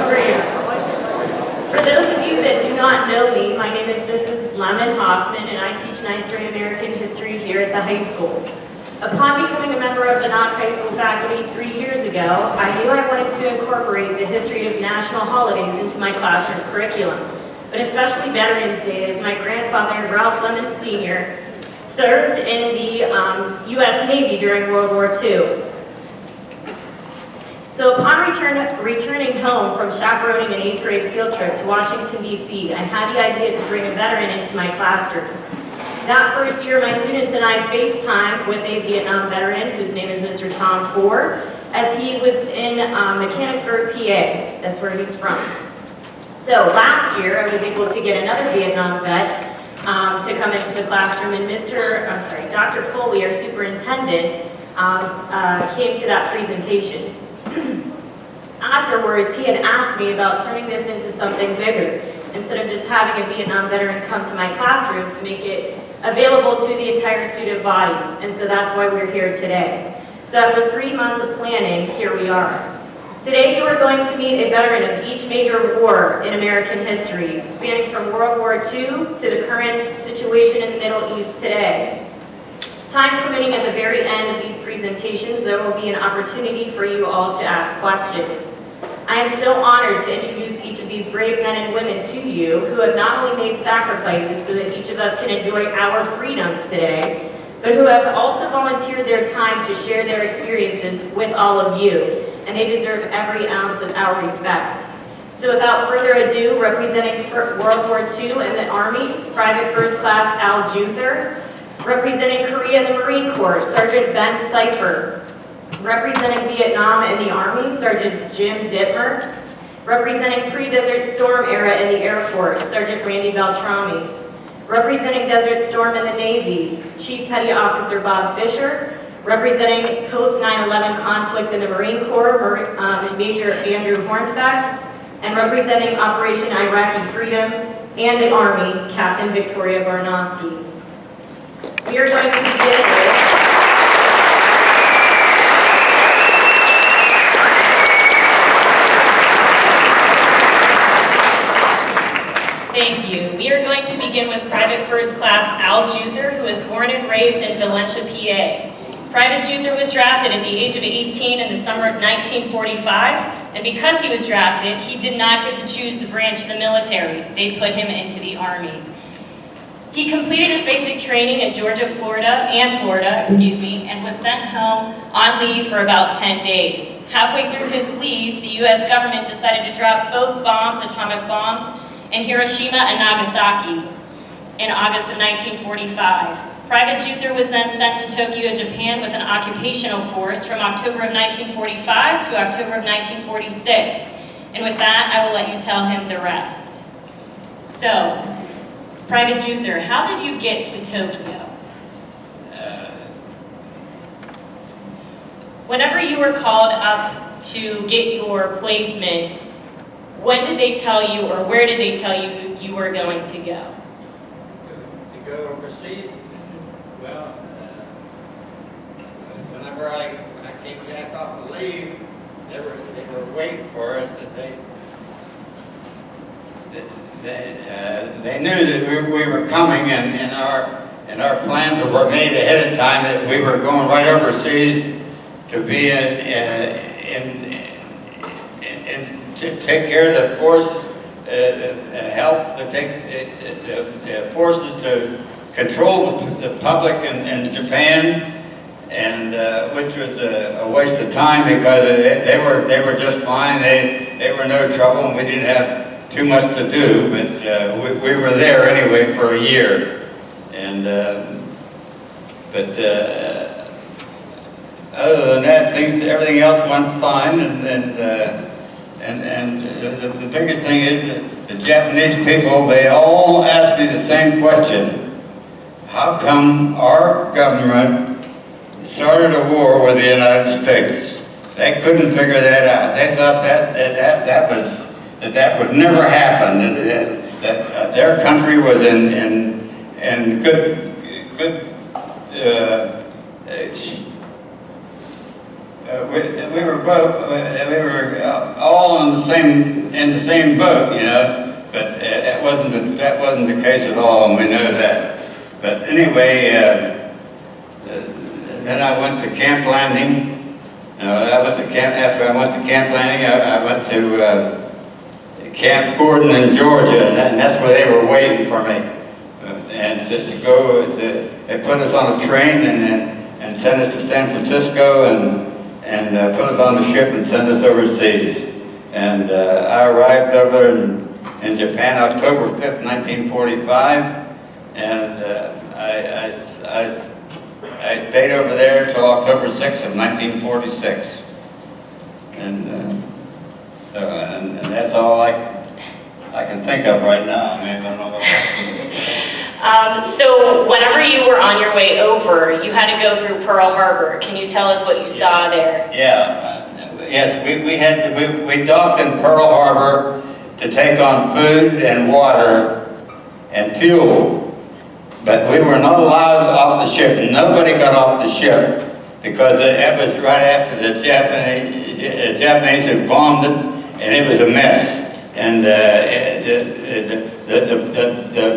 For those of you that do not know me, my name is Mrs. Lemon Hoffman, and I teach 9th grade American history here at the high school. Upon becoming a member of the Knoch High School faculty 3 years ago, I knew I wanted to incorporate the history of national holidays into my classroom curriculum, but especially Veterans Day, as my grandfather, Ralph Lemon Sr., served in the U.S. Navy during World War II. So upon returning home from chaperoning an 8th grade field trip to Washington, D.C., I had the idea to bring a veteran into my classroom. That first year, my students and I FaceTimed with a Vietnam veteran, whose name is Mr. Tom Ford, as he was in Mechanicsburg, PA. That's where he's from. So last year, I was able to get another Vietnam vet to come into the classroom, and Dr. Foley, our superintendent, came to that presentation. Afterwards, he had asked me about turning this into something bigger, instead of just having a Vietnam veteran come to my classroom, to make it available to the entire student body. And so that's why we're here today. So after 3 months of planning, here we are. Today you are going to meet a veteran of each major war in American history, spanning from World War II to the current situation in the Middle East today. Time permitting, at the very end of these presentations, there will be an opportunity for you all to ask questions. I am so honored to introduce each of these brave men and women to you, who have not only made sacrifices so that each of us can enjoy our freedoms today, but who have also volunteered their time to share their experiences with all of you, and they deserve every ounce of our respect. So without further ado, representing World War II in the Army, Private First Class Al Juther. Representing Korea in the Marine Corps, Sergeant Ben Cipher. Representing Vietnam in the Army, Sergeant Jim Dittmer. Representing pre-Desert Storm era in the Air Force, Sergeant Randy Beltrami. Representing Desert Storm in the Navy, Chief Petty Officer Bob Fisher. Representing post 9/11 conflict in the Marine Corps, Major Andrew Hornfeck. And representing Operation Iraqi Freedom and the Army, Captain Victoria Barnowski. We are going to begin with Thank you. We are going to begin with Private First Class Al Juther, who was born and raised in Valencia, PA. Private Juther was drafted at the age of 18 in the summer of 1945, and because he was drafted, he did not get to choose the branch of the military. They put him into the Army. He completed his basic training in Florida, and was sent home on leave for about 10 days. Halfway through his leave, the U.S. government decided to drop both atomic bombs, in Hiroshima and Nagasaki in August of 1945. Private Juther was then sent to Tokyo, Japan with an occupational force from October of 1945 to October of 1946. And with that, I will let you tell him the rest. So, Private Juther, how did you get to Tokyo? Whenever you were called up to get your placement, when did they tell you, or where did they tell you you were going to go? To go overseas? Well, whenever I came back off the leave, they were waiting for us. They knew that we were coming, and our plans were made ahead of time that we were going right overseas to be to take care of the forces, help to take the forces to control the public in Japan, and which was a waste of time because they were just fine. They were no trouble, and we didn't have too much to do. But we were there anyway for a year, and other than that, everything else went fine, and the biggest thing is that the Japanese people, they all ask me the same question: how come our government started a war with the United States? They couldn't figure that out. They thought that would never happen. That their country was in good we were both, we were all in the same boat, you know, but that wasn't the case at all, and we know that. But anyway, then I went to Camp Landing. After I went to Camp Landing, I went to Camp Gordon in Georgia, and that's where they were waiting for me. And they put us on a train and sent us to San Francisco and put us on the ship and sent us overseas. And I arrived over in Japan October 5th, 1945, and I stayed over there until October 6th of 1946. And that's all I can think of right now. I mean, I don't know what So whenever you were on your way over, you had to go through Pearl Harbor. Can you tell us what you saw there? Yes, we docked in Pearl Harbor to take on food and water and fuel. But we were not allowed off the ship. Nobody got off the ship because it was right after the Japanese had bombed it, and it was a mess. And the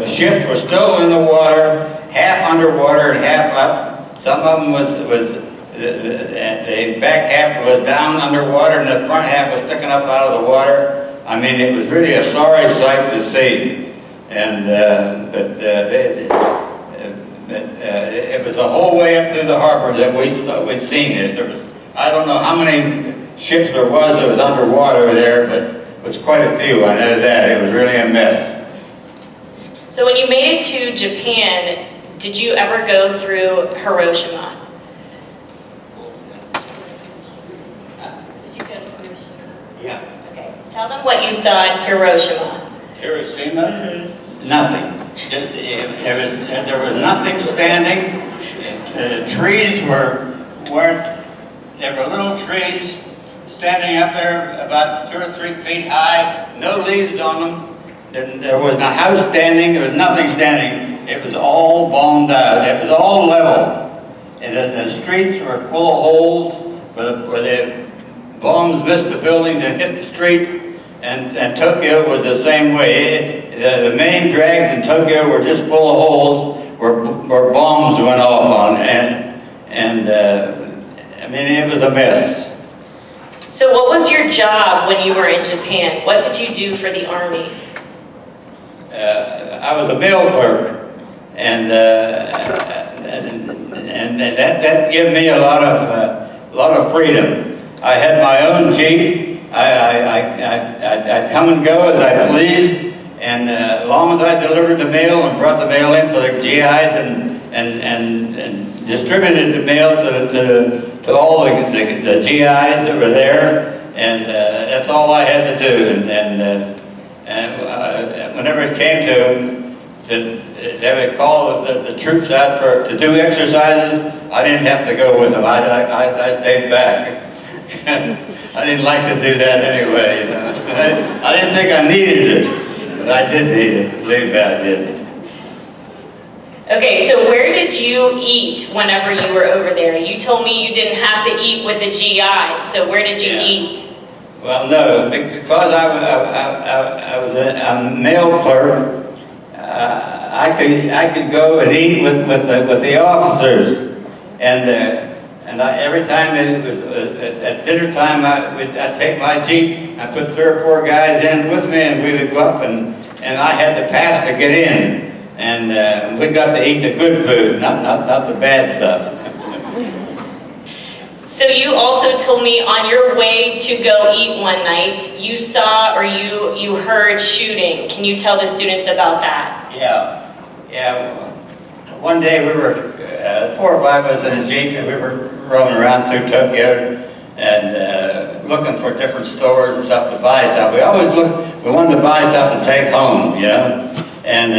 ships were still in the water, half underwater and half up. Some of them the back half was down underwater, and the front half was sticking up out of the water. I mean, it was really a sorry sight to see. And it was the whole way up through the harbor that we'd seen this. There was, I don't know how many ships there was that was underwater there, but it was quite a few. I know that. It was really a mess. So when you made it to Japan, did you ever go through Hiroshima? Did you go to Hiroshima? Yeah. Okay. Tell them what you saw in Hiroshima. Hiroshima? Mm-hmm. Nothing. There was nothing standing. The trees there were little trees standing up there about 2 or 3 feet high, no leaves on them. There was no house standing, there was nothing standing. It was all bombed out. It was all level. And the streets were full of holes where the bombs missed the buildings and hit the streets. And Tokyo was the same way. The main drags in Tokyo were just full of holes where bombs went off on. I mean, it was a mess. So what was your job when you were in Japan? What did you do for the Army? I was a mail clerk, and that gave me a lot of freedom. I had my own Jeep. I'd come and go as I pleased, and as long as I delivered the mail and brought the mail in for the GIs and distributed the mail to all the GIs that were there, and that's all I had to do. And whenever it came to they would call the troops out to do exercises, I didn't have to go with them. I stayed back. I didn't like to do that anyway. You know? I didn't think I needed it, but I did need it. Believe me, I did. Okay, so where did you eat whenever you were over there? You told me you didn't have to eat with the GIs, so where did you eat? Well, no, because I was a mail clerk. I could go and eat with the officers, and every time it was at dinner time, I'd take my Jeep, I put 3 or 4 guys in with me, and we would go up, and I had to pass to get in, and we got to eat the good food, not the bad stuff. So you also told me on your way to go eat one night, you saw or you heard shooting. Can you tell the students about that? Yeah. One day we were 4 or 5 of us in a Jeep, and we were roaming around through Tokyo and looking for different stores and stuff to buy stuff. We wanted to buy stuff and take home, you know. And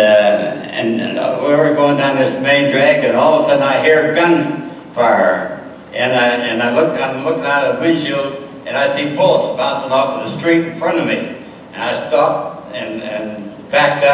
we were going down this main drag, and all of a sudden I hear gunfire. And I'm looking out of the windshield, and I see bullets bouncing off of the street in front of me. And I stopped and backed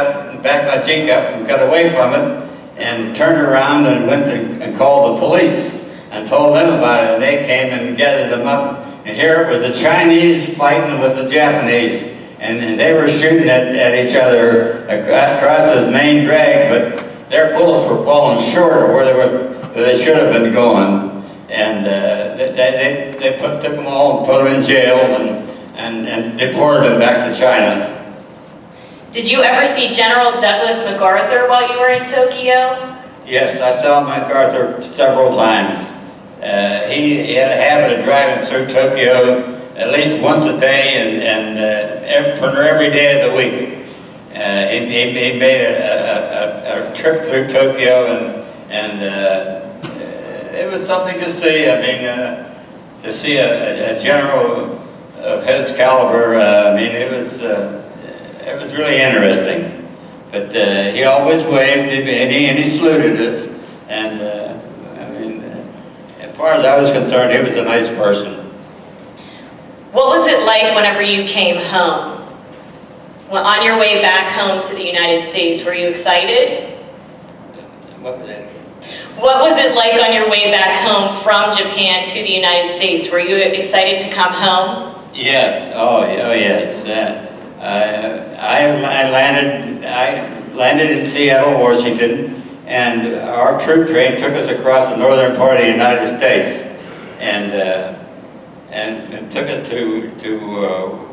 my Jeep up and got away from it, and turned around and went and called the police. And and told them about it, and they came and gathered them up. And here it was the Chinese fighting with the Japanese, and they were shooting at each other across this main drag, but their bullets were falling short of where they should have been going. And they took them all and put them in jail and deported them back to China. Did you ever see General Douglas MacArthur while you were in Tokyo? Yes, I saw MacArthur several times. He had a habit of driving through Tokyo at least once a day and every day of the week. He made a trip through Tokyo and it was something to see. I mean, to see a general of his caliber, I mean, it was really interesting. But he always waved and he saluted us. And I mean, as far as I was concerned, he was a nice person. What was it like whenever you came home? Well, on your way back home to the United States, were you excited? What was that? What was it like on your way back home from Japan to the United States? Were you excited to come home? Yes. Oh yes. I landed in Seattle, Washington, and our troop train took us across the northern part of the United States, and took us to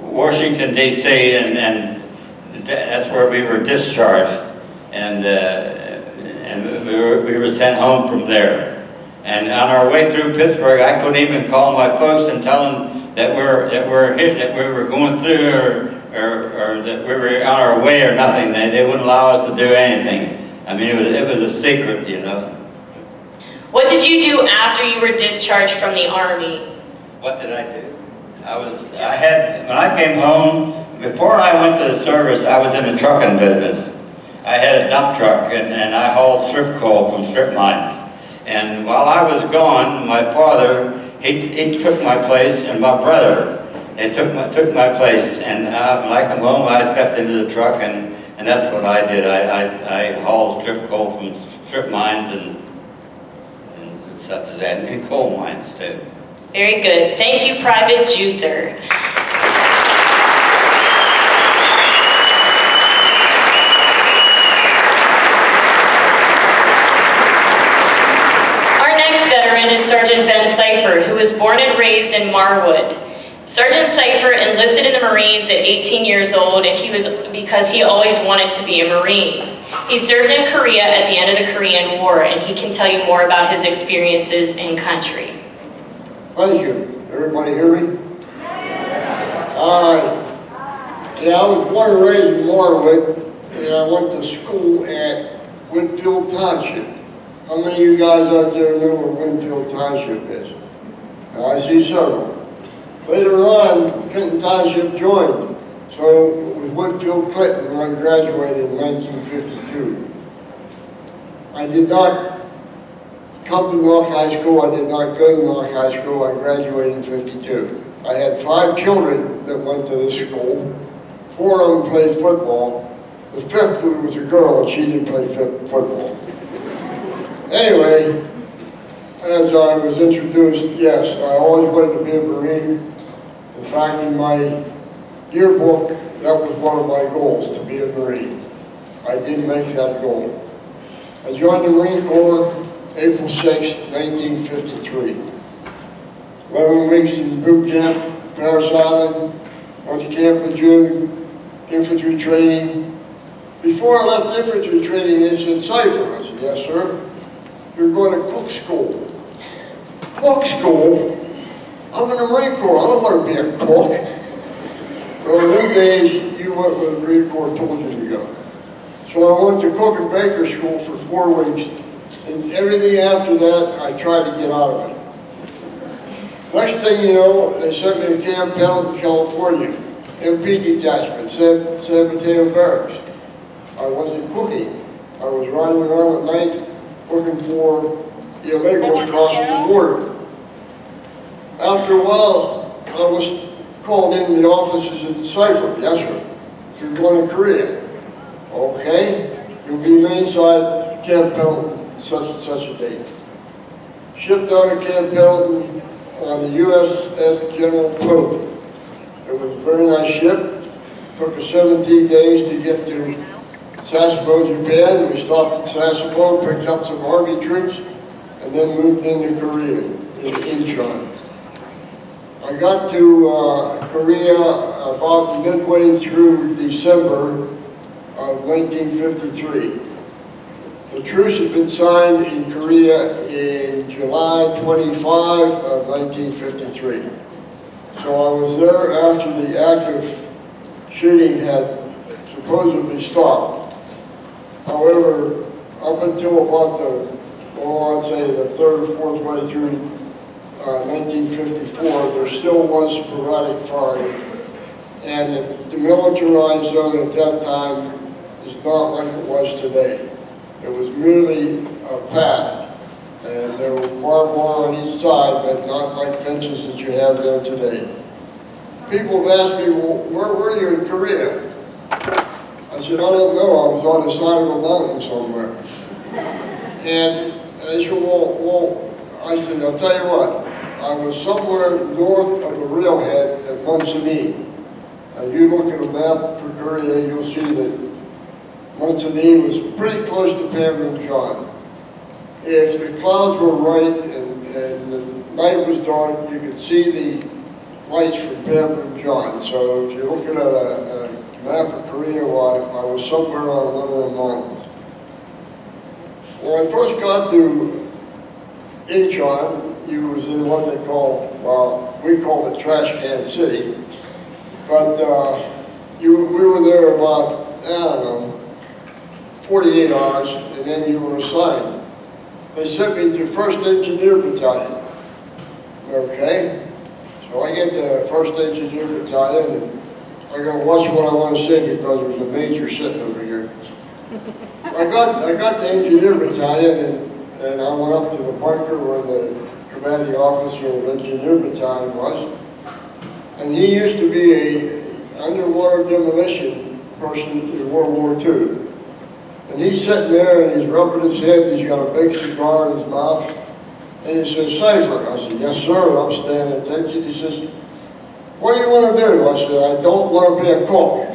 Washington D.C. and that's where we were discharged, and we were sent home from there. And on our way through Pittsburgh, I couldn't even call my folks and tell them that we were going through or that we were on our way or nothing. They wouldn't allow us to do anything. I mean, it was a secret, you know. What did you do after you were discharged from the Army? What did I do? When I came home, before I went to the service, I was in the trucking business. I had a dump truck and I hauled strip coal from strip mines. And while I was gone, my father, he took my place, and my brother, they took my place. And when I come home, I stepped into the truck, and that's what I did. I hauled strip coal from strip mines and such as that, and coal mines too. Very good. Thank you, Private Juther. Is Sergeant Ben Cipher, who was born and raised in Marwood. Sergeant Cipher enlisted in the Marines at 18 years old, and because he always wanted to be a Marine. He served in Korea at the end of the Korean War, and he can tell you more about his experiences in country. Thank you. Everybody hear me? All right. Yeah, I was born and raised in Marwood, and I went to school at Whitfield Township. How many of you guys out there know where Winfield Township is? I see several. Later on, Clinton Township joined. So it was Whitfield Clinton when I graduated in 1952. I did not come to Knoch High School. I did not go to Knoch High School. I graduated in 52. I had 5 children that went to this school. 4 of them played football. The 5th one was a girl, and she didn't play football. Anyway, as I was introduced, yes, I always wanted to be a Marine. In fact, in my yearbook, that was one of my goals, to be a Marine. I did make that goal. I joined the Marine Corps April 6, 1953. 11 weeks in boot camp, Paris Island, went to Camp Lejeune, infantry training. Before I left infantry training, they said, Cipher. I said, yes, sir. You're going to cook school. Cook school? I'm in the Marine Corps. I don't want to be a cook. Well, in them days, you went where the Marine Corps told you to go. So I went to cook and baker school for 4 weeks, and everything after that, I tried to get out of it. Next thing you know, they sent me to Camp Pendleton, California, MP detachment, San Mateo Barracks. I wasn't cooking. I was riding around at night, looking for the illegals crossing the border. After a while, I was called into the offices at Cipher. Yes, sir. You're going to Korea. Okay. You'll be inside Camp Pendleton, such and such a date. shipped out of Camp Pendleton on the USS General Pope. It was a very nice ship. Took us 17 days to get to Sasebo, Japan. We stopped at Sasebo, picked up some Army troops, and then moved into Korea, in Incheon. I got to Korea about midway through December of 1953. The truce had been signed in Korea in July 25 of 1953. So I was there after the active shooting had supposedly stopped. However, up until about I'd say the third or fourth way through 1954, there still was sporadic firing. And the demilitarized zone at that time is not like it was today. It was merely a path, and there were barbed wire on each side, but not like fences that you have there today. People have asked me, well, where were you in Korea? I said, I don't know, I was on the side of a mountain somewhere. And they said, well, I said, I'll tell you what, I was somewhere north of the railhead at Munsanee. Now you look at a map for Korea, you'll see that Munsanee was pretty close to Panmunjom. If the clouds were right and the night was dark, you could see the lights from Panmunjom. So if you're looking at a map of Korea, well, I was somewhere on one of the mountains. When I first got to Incheon, you was in what they call, well, we call it Trash Can City. But we were there about, I don't know, 48 hours, and then you were assigned. They sent me to 1st Engineer Battalion. Okay? So I get to 1st Engineer Battalion, and I gotta watch what I want to say because there's a major sitting over here. I got the Engineer Battalion, and I went up to the bunker where the commanding officer of Engineer Battalion was. And he used to be an underwater demolition person in World War II. And he's sitting there and he's rubbing his head, he's got a big cigar in his mouth. And he says, Cipher. I said, yes sir, and I'm standing at attention. He says, what do you want to do? I said, I don't want to be a cook.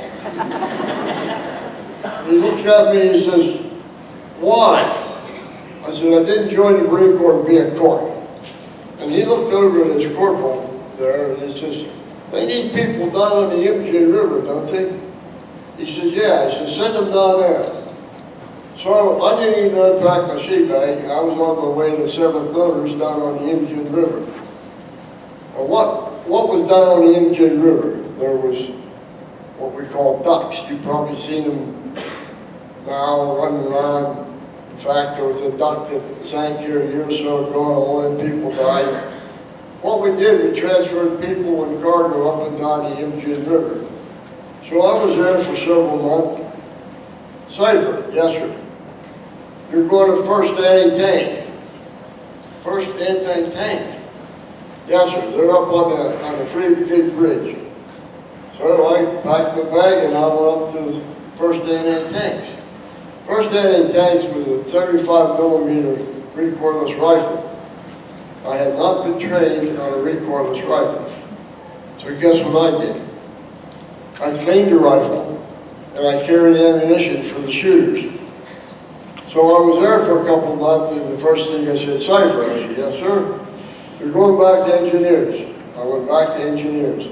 He looks at me and he says, why? I said, I didn't join the Marine Corps to be a cook. And he looked over at his corporal there and he says, they need people down on the Imjin River, don't they? He says, yeah. I said, send them down there. So I didn't even unpack my sheet bag. I was on my way to 7th Motors down on the Imjin River. Now what was down on the Imjin River? There was what we call ducks. You've probably seen them now running around. In fact, there was a duck that sank here a year or so ago and all them people died. What we did, we transferred people and cargo up and down the Imjin River. So I was there for several months. Cipher, yes sir. You're going to 1st Anti-Tank. 1st Anti-Tank. Yes sir, they're up on the Free Big Bridge. So I packed my bag and I went up to the 1st Anti-Tanks. 1st Anti-Tanks was a 35 millimeter recoilless rifle. I had not been trained on a recoilless rifle. So guess what I did? I cleaned the rifle and I carried ammunition for the shooters. So I was there for a couple of months and the first thing I said, Cipher. I said, yes sir. You're going back to engineers. I went back to engineers.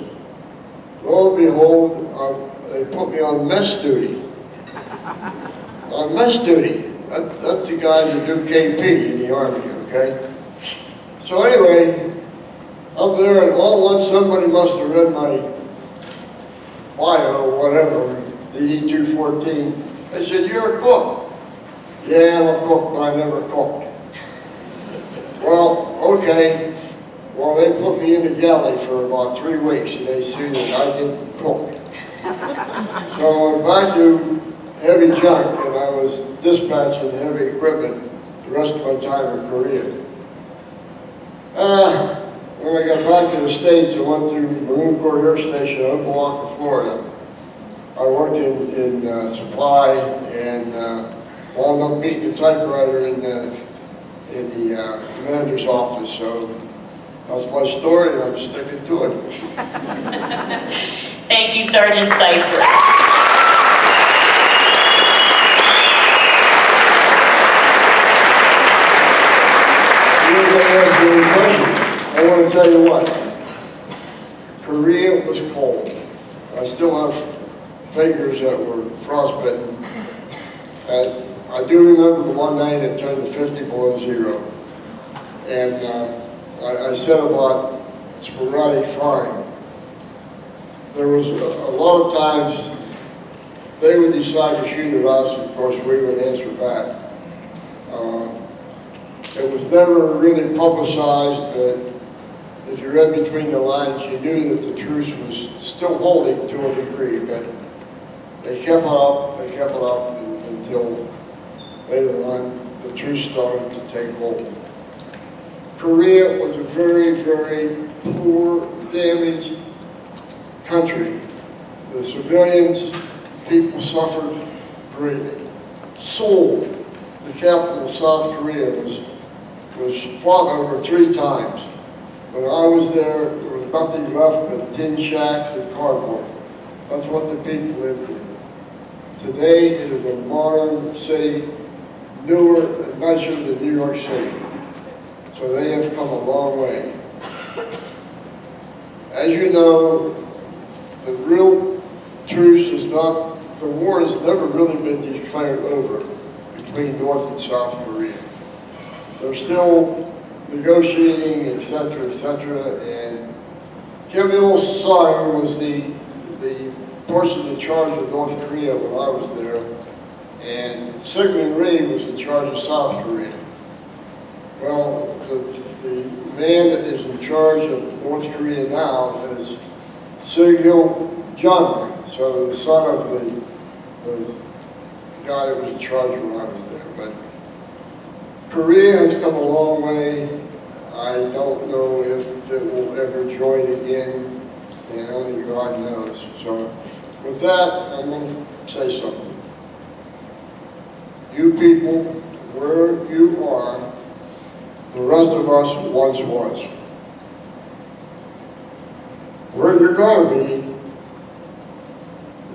Lo and behold, they put me on mess duty. On mess duty. That's the guys that do KP in the Army, okay? So anyway, up there and all at once somebody must have read my bio or whatever, the E214. They said, you're a cook. Yeah, I'm a cook, but I never cooked. Well, okay. Well, they put me in the galley for about 3 weeks and they see that I didn't cook. So I went back to heavy junk and I was dispatching heavy equipment the rest of my time in Korea. When I got back to the States, I went to Marine Corps Air Station in Opa-locka, Florida. I worked in supply and wound up beating the typewriter in in the commander's office. So that's my story, and I'm sticking to it. Thank you, Sergeant Cipher. I want to tell you what, Korea was cold. I still have fingers that were frostbitten. And I do remember the one night it turned to 50 below zero. And I said about sporadic flying. There was a lot of times they would decide to shoot at us, and of course we would answer back. It was never really publicized, but if you read between the lines, you knew that the truce was still holding to a degree, but they kept it up, until later on the truce started to take hold. Korea was a very, very poor, damaged country. The civilians, people suffered greatly. Seoul, the capital of South Korea, was fought over 3 times. When I was there was nothing left but tin shacks and cardboard. That's what the people lived in. Today it is a modern city, newer and nicer than New York City. So they have come a long way. As you know, the real truce is not, the war has never really been declared over between North and South Korea. They're still negotiating, etc., etc., and Kim Il-sung was the person in charge of North Korea when I was there, and Syngman Rhee was in charge of South Korea. Well, the man that is in charge of North Korea now is Jung, so the son of the guy that was in charge when I was there. But Korea has come a long way. I don't know if it will ever join again, and only God knows. So with that, I'm going to say something. You people, where you are, the rest of us once was. Where you're going to be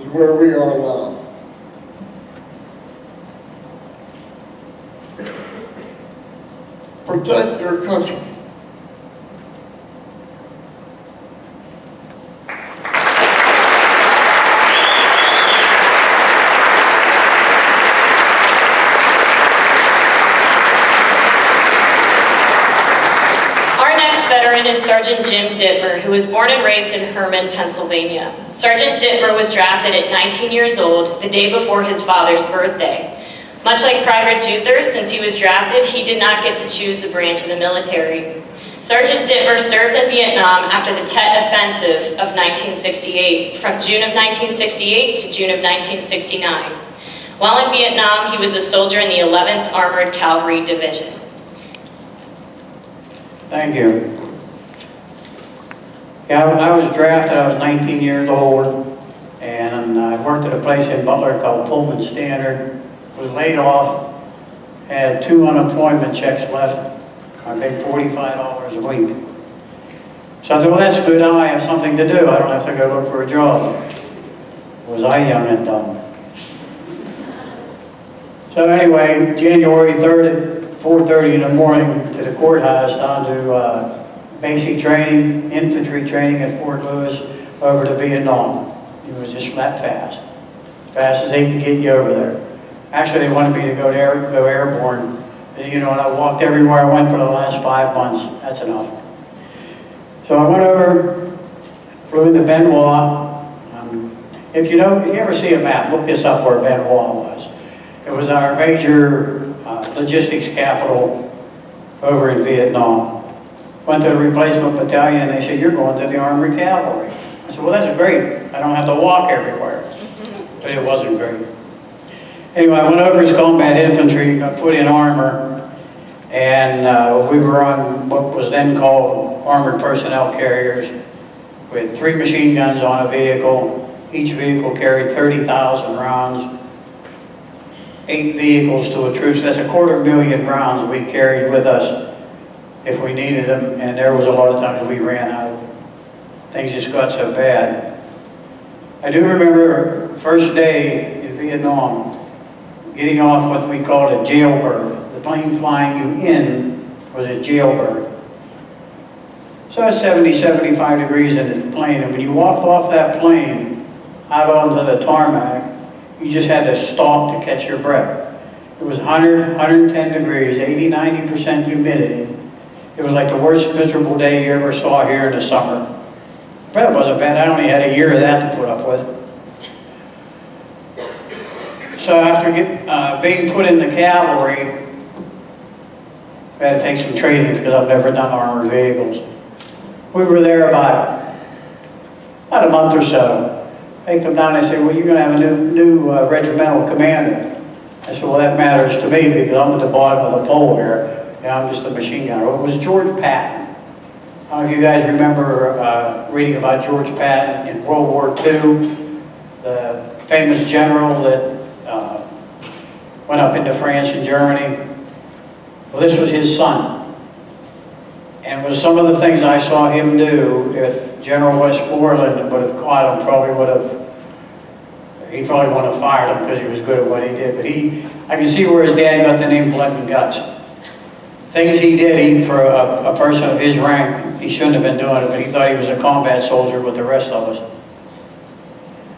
is where we are now. Protect your country. Is Sergeant Jim Dittmer, who was born and raised in Herman, Pennsylvania. Sergeant Dittmer was drafted at 19 years old, the day before his father's birthday. Much like Private Juther, since he was drafted, he did not get to choose the branch of the military. Sergeant Dittmer served in Vietnam after the Tet Offensive of 1968, from June of 1968 to June of 1969. While in Vietnam, he was a soldier in the 11th Armored Cavalry Division. Thank you. Yeah, I was drafted, I was 19 years old, and I worked at a place in Butler called Pullman Standard, was laid off, had 2 unemployment checks left. I made $45 a week. So I thought, well, that's good, I have something to do, I don't have to go look for a job. Was I young and dumb? So anyway, January 3rd at 4:30 in the morning to the courthouse, down to basic training, infantry training at Fort Lewis, over to Vietnam. It was just that fast. As fast as they could get you over there. Actually, they wanted me to go airborne. You know, and I walked everywhere I went for the last 5 months. That's enough. So I went over, flew into Benoit. If you ever see a map, look this up where Benoit was. It was our major logistics capital over in Vietnam. Went to the replacement battalion, and they said, you're going to the Armored Cavalry. I said, well, that's great. I don't have to walk everywhere. But it wasn't great. Anyway, I went over as combat infantry, got put in armor, and we were on what was then called armored personnel carriers with 3 machine guns on a vehicle. Each vehicle carried 30,000 rounds. 8 vehicles to a troop. That's 250,000 rounds we carried with us if we needed them, and there was a lot of times we ran out. Things just got so bad. I do remember first day in Vietnam, getting off what we called a jailbird. The plane flying you in was a jailbird. So it's 70, 75 degrees in the plane, and when you walked off that plane out onto the tarmac, you just had to stop to catch your breath. It was 100, 110 degrees, 80, 90% humidity. It was like the worst miserable day you ever saw here in the summer. But it wasn't bad. I only had a year of that to put up with. So after being put in the cavalry, I had to take some training because I've never done armored vehicles. We were there about a month or so. They come down and they say, well, you're going to have a new regimental commander. I said, well, that matters to me because I'm at the bottom of the pole here. Yeah, I'm just a machine gunner. It was George Patton. I don't know if you guys remember reading about George Patton in World War II, the famous general that went up into France and Germany. Well, this was his son. And with some of the things I saw him do, if General Westmoreland would have caught him, he probably wouldn't have fired him because he was good at what he did. But I can see where his dad got the name Blood and Guts. Things he did, even for a person of his rank, he shouldn't have been doing it, but he thought he was a combat soldier with the rest of us.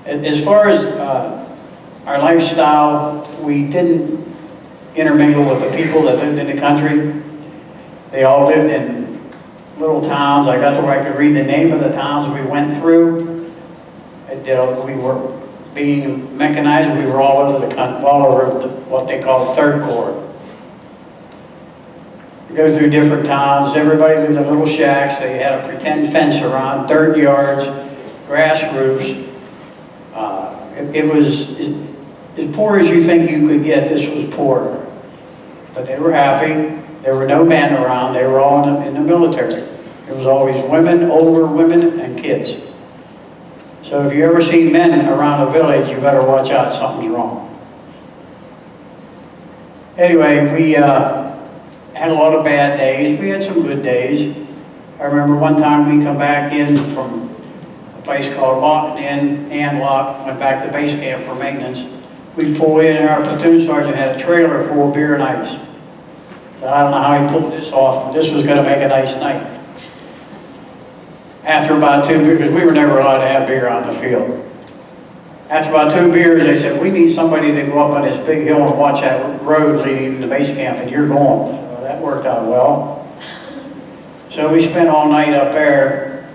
As far as our lifestyle, we didn't intermingle with the people that lived in the country. They all lived in little towns. I got to where I could read the name of the towns we went through. We were being mechanized. We were all over what they call Third Corps. You go through different towns. Everybody lived in little shacks. They had a pretend fence around, dirt yards, grass roofs. It was as poor as you think you could get. This was poor, but they were happy. There were no men around. They were all in the military. It was always women, older women, and kids. So if you ever see men around a village, you better watch out. Something's wrong. Anyway, we had a lot of bad days. We had some good days. I remember one time we come back in from a place called Knoch, Knoch, went back to base camp for maintenance. We pulled in, and our platoon sergeant had a trailer full of beer and ice. So I don't know how he pulled this off, but this was going to make a nice night. After about 2 beers, because we were never allowed to have beer on the field. After about 2 beers, they said, we need somebody to go up on this big hill and watch that road leading to base camp, and you're going. So that worked out well. So we spent all night up there.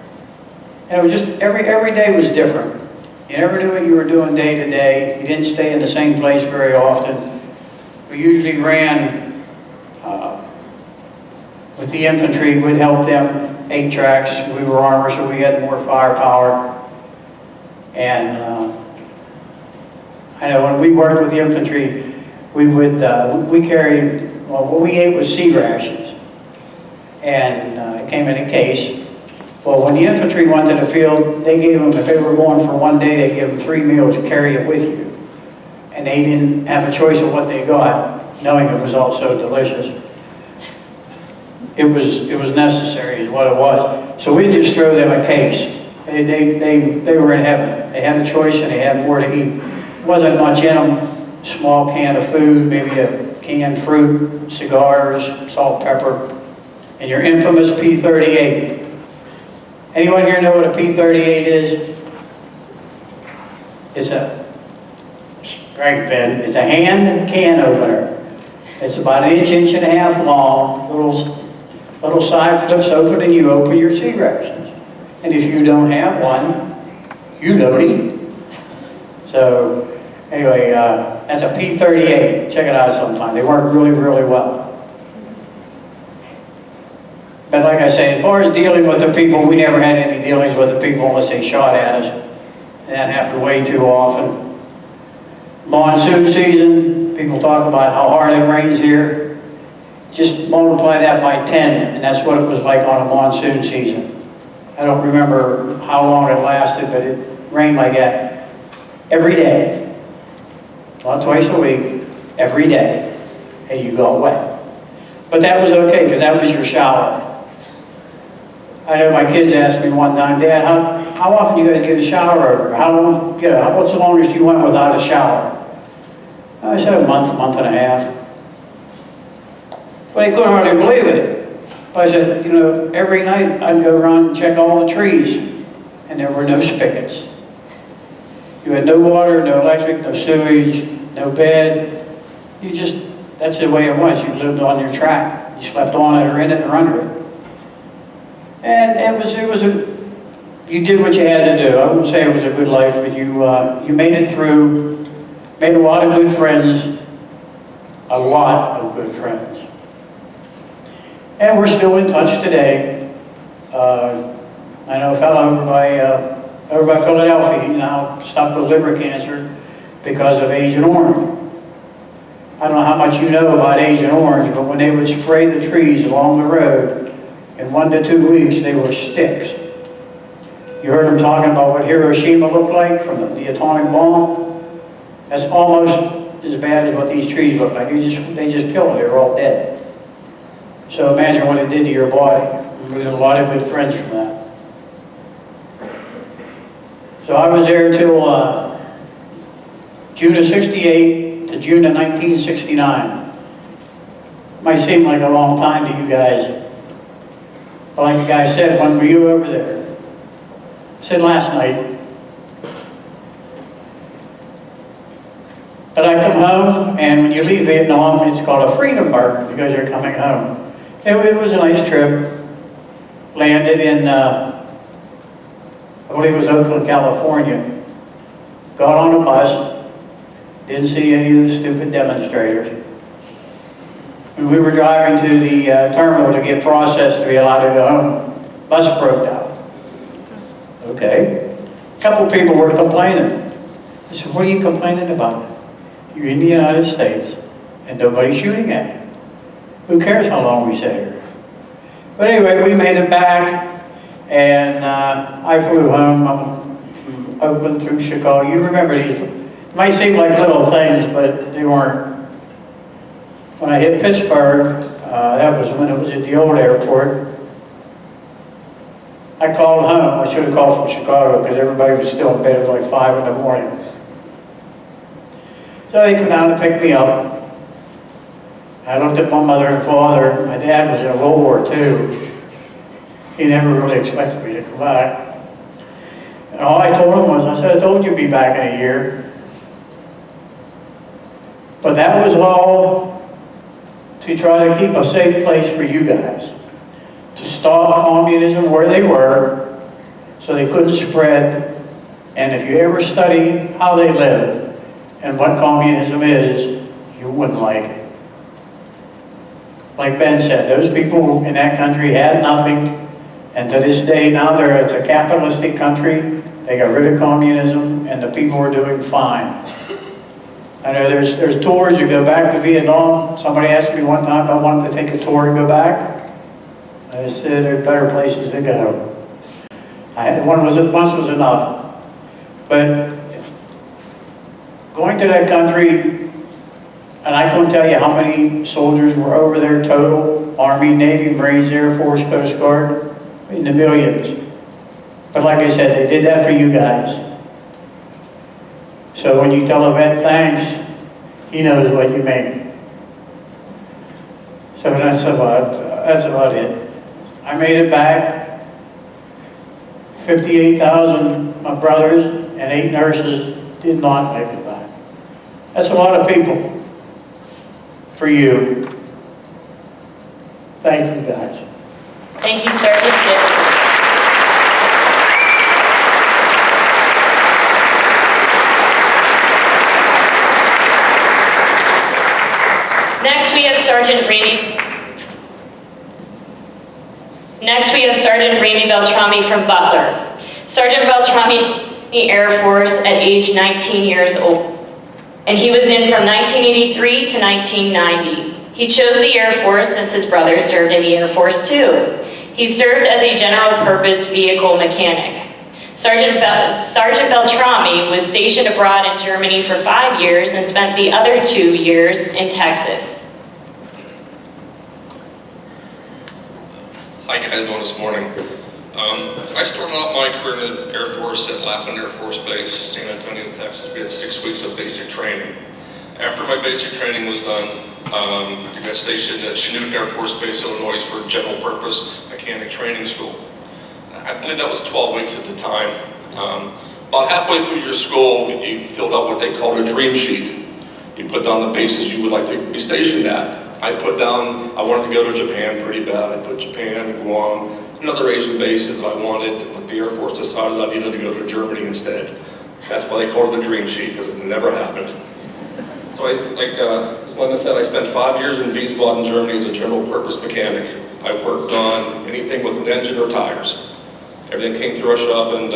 And it was just, every day was different. You never knew what you were doing day to day. You didn't stay in the same place very often. We usually ran with the infantry. We'd help them 8 tracks. We were armored, so we had more firepower. And I know when we worked with the infantry, we carried, well, what we ate was sea rations. And it came in a case. Well, when the infantry went to the field, they gave them, if they were going for one day, they gave them 3 meals to carry it with you. And they didn't have a choice of what they got, knowing it was all so delicious. It was necessary is what it was. So we just throw them a case. They were in heaven. They had a choice and they had more to eat. Wasn't much in them. Small can of food, maybe a canned fruit, cigars, salt, pepper, and your infamous P-38. Anyone here know what a P-38 is? It's a hand can opener. It's about 1.5 inches long. Little side flips open and you open your sea rations. And if you don't have one, you don't eat. So anyway, that's a P-38. Check it out sometime. They work really, really well. But like I say, as far as dealing with the people, we never had any dealings with the people unless they shot at us. And that happened way too often. Monsoon season, people talk about how hard it rains here. Just multiply that by 10, and that's what it was like on a monsoon season. I don't remember how long it lasted, but it rained like that every day. Well, twice a week. every day, and you got wet. But that was okay, because that was your shower. I know my kids asked me one time, Dad, how often do you guys get a shower? Or how long, what's the longest you went without a shower? I said a month and a half. But they couldn't hardly believe it. But I said, every night I'd go around and check all the trees, and there were no spigots. You had no water, no electric, no sewage, no bed. That's the way it was. You lived on your track. You slept on it or in it or under it. And you did what you had to do. I wouldn't say it was a good life, but you made it through, made a lot of good friends, a lot of good friends. And we're still in touch today. I know a fellow over by Philadelphia, he now stopped with liver cancer because of Agent Orange. I don't know how much you know about Agent Orange, but when they would spray the trees along the road, in 1 to 2 weeks, they were sticks. You heard them talking about what Hiroshima looked like from the atomic bomb. That's almost as bad as what these trees look like. They just killed them. They were all dead. So imagine what it did to your body. We had a lot of good friends from that. So I was there till June of '68 to June of 1969. Might seem like a long time to you guys. But like the guy said, when were you over there? I said last night. But I come home, and when you leave Vietnam, it's called a freedom burn because you're coming home. It was a nice trip. Landed in, I believe it was Oakland, California. Got on a bus. Didn't see any of the stupid demonstrators. When we were driving to the terminal to get processed to be allowed to go home, bus broke down. Okay. A couple people were complaining. I said, what are you complaining about? You're in the United States and nobody's shooting at you. Who cares how long we stay here? But anyway, we made it back, and I flew home from Oakland through Chicago. You remember these, it might seem like little things, but they weren't. When I hit Pittsburgh, that was when it was at the old airport, I called home. I should have called from Chicago because everybody was still in bed at like 5 in the morning. So they come out and pick me up. I looked at my mother and father. My dad was in World War II. He never really expected me to come back. And all I told him was, I said, I told you to be back in a year. But that was all to try to keep a safe place for you guys. To stop communism where they were, so they couldn't spread. And if you ever study how they lived and what communism is, you wouldn't like it. Like Ben said, those people in that country had nothing, and to this day now it's a capitalistic country. They got rid of communism, and the people are doing fine. I know there's tours. You go back to Vietnam. Somebody asked me one time if I wanted to take a tour and go back. I said there are better places to go. Once was enough. But going to that country, and I couldn't tell you how many soldiers were over there total, Army, Navy, Marines, Air Force, Coast Guard, in the millions. But like I said, they did that for you guys. So when you tell a vet thanks, he knows what you mean. So that's about it. I made it back. 58,000 my brothers and 8 nurses did not make it back. That's a lot of people. For you. Thank you, guys. Thank you, Sergeant Dittmer. Next, we have Sergeant Ramey Beltrami from Butler. Sergeant Beltrami, the Air Force at age 19 years old. And he was in from 1983 to 1990. He chose the Air Force since his brother served in the Air Force too. He served as a general purpose vehicle mechanic. Sergeant Beltrami was stationed abroad in Germany for 5 years and spent the other 2 years in Texas. How you guys doing this morning? I started out my career in the Air Force at Laughlin Air Force Base, San Antonio, Texas. We had 6 weeks of basic training. After my basic training was done, I got stationed at Chanute Air Force Base, Illinois for general purpose mechanic training school. I believe that was 12 weeks at the time. About halfway through your school, you filled out what they called a dream sheet. You put down the bases you would like to be stationed at. I put down, I wanted to go to Japan pretty bad. I put Japan, Guam, and other Asian bases that I wanted, but the Air Force decided I needed to go to Germany instead. That's why they called it the dream sheet, because it never happened. So as Linda said, I spent 5 years in Wiesbaden, Germany as a general purpose mechanic. I worked on anything with an engine or tires. Everything came through our shop, and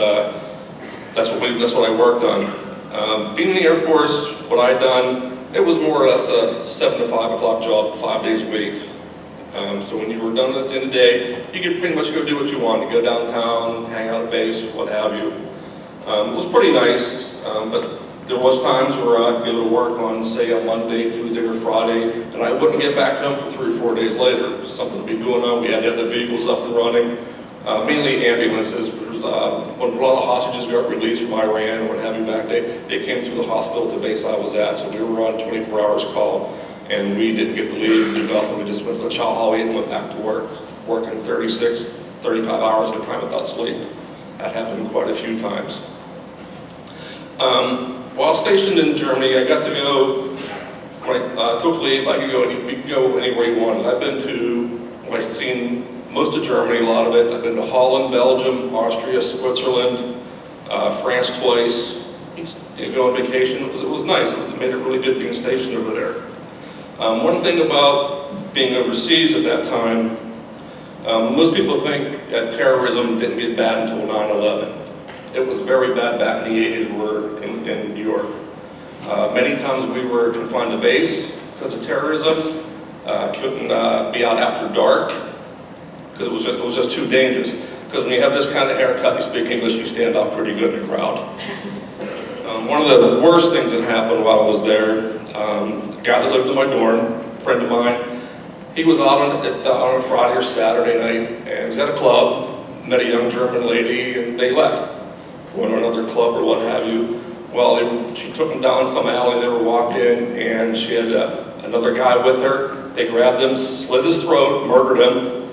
that's what I worked on. Being in the Air Force, what I'd done, it was more or less a 7 to 5 o'clock job, 5 days a week. So when you were done at the end of the day, you could pretty much go do what you wanted. Go downtown, hang out at base, what have you. It was pretty nice, but there was times where I'd go to work on, say, a Monday, Tuesday, or Friday, and I wouldn't get back home for 3 or 4 days later. Something would be going on. We had to have the vehicles up and running, mainly ambulances. When a lot of hostages got released from Iran or what have you back, they came through the hospital at the base I was at, so we were on 24 hours call, and we didn't get to leave, do nothing. We just went to the chow hall and went back to work, working 36, 35 hours at a time without sleep. That happened quite a few times. While stationed in Germany, I got to go, when I took leave, I could go anywhere you wanted. I've seen most of Germany, a lot of it. I've been to Holland, Belgium, Austria, Switzerland, France twice. You go on vacation, it was nice. It made it really good being stationed over there. One thing about being overseas at that time, most people think that terrorism didn't get bad until 9/11. It was very bad back in the 80s in New York. Many times we were confined to base because of terrorism. Couldn't be out after dark because it was just too dangerous. Because when you have this kind of haircut and you speak English, you stand out pretty good in the crowd. One of the worst things that happened while I was there, a guy that lived in my dorm, a friend of mine, he was out on a Friday or Saturday night, and he was at a club, met a young German lady, and they left. Went to another club or what have you. Well, she took him down some alley, they were walked in, and she had another guy with her. They grabbed him, slit his throat, murdered him,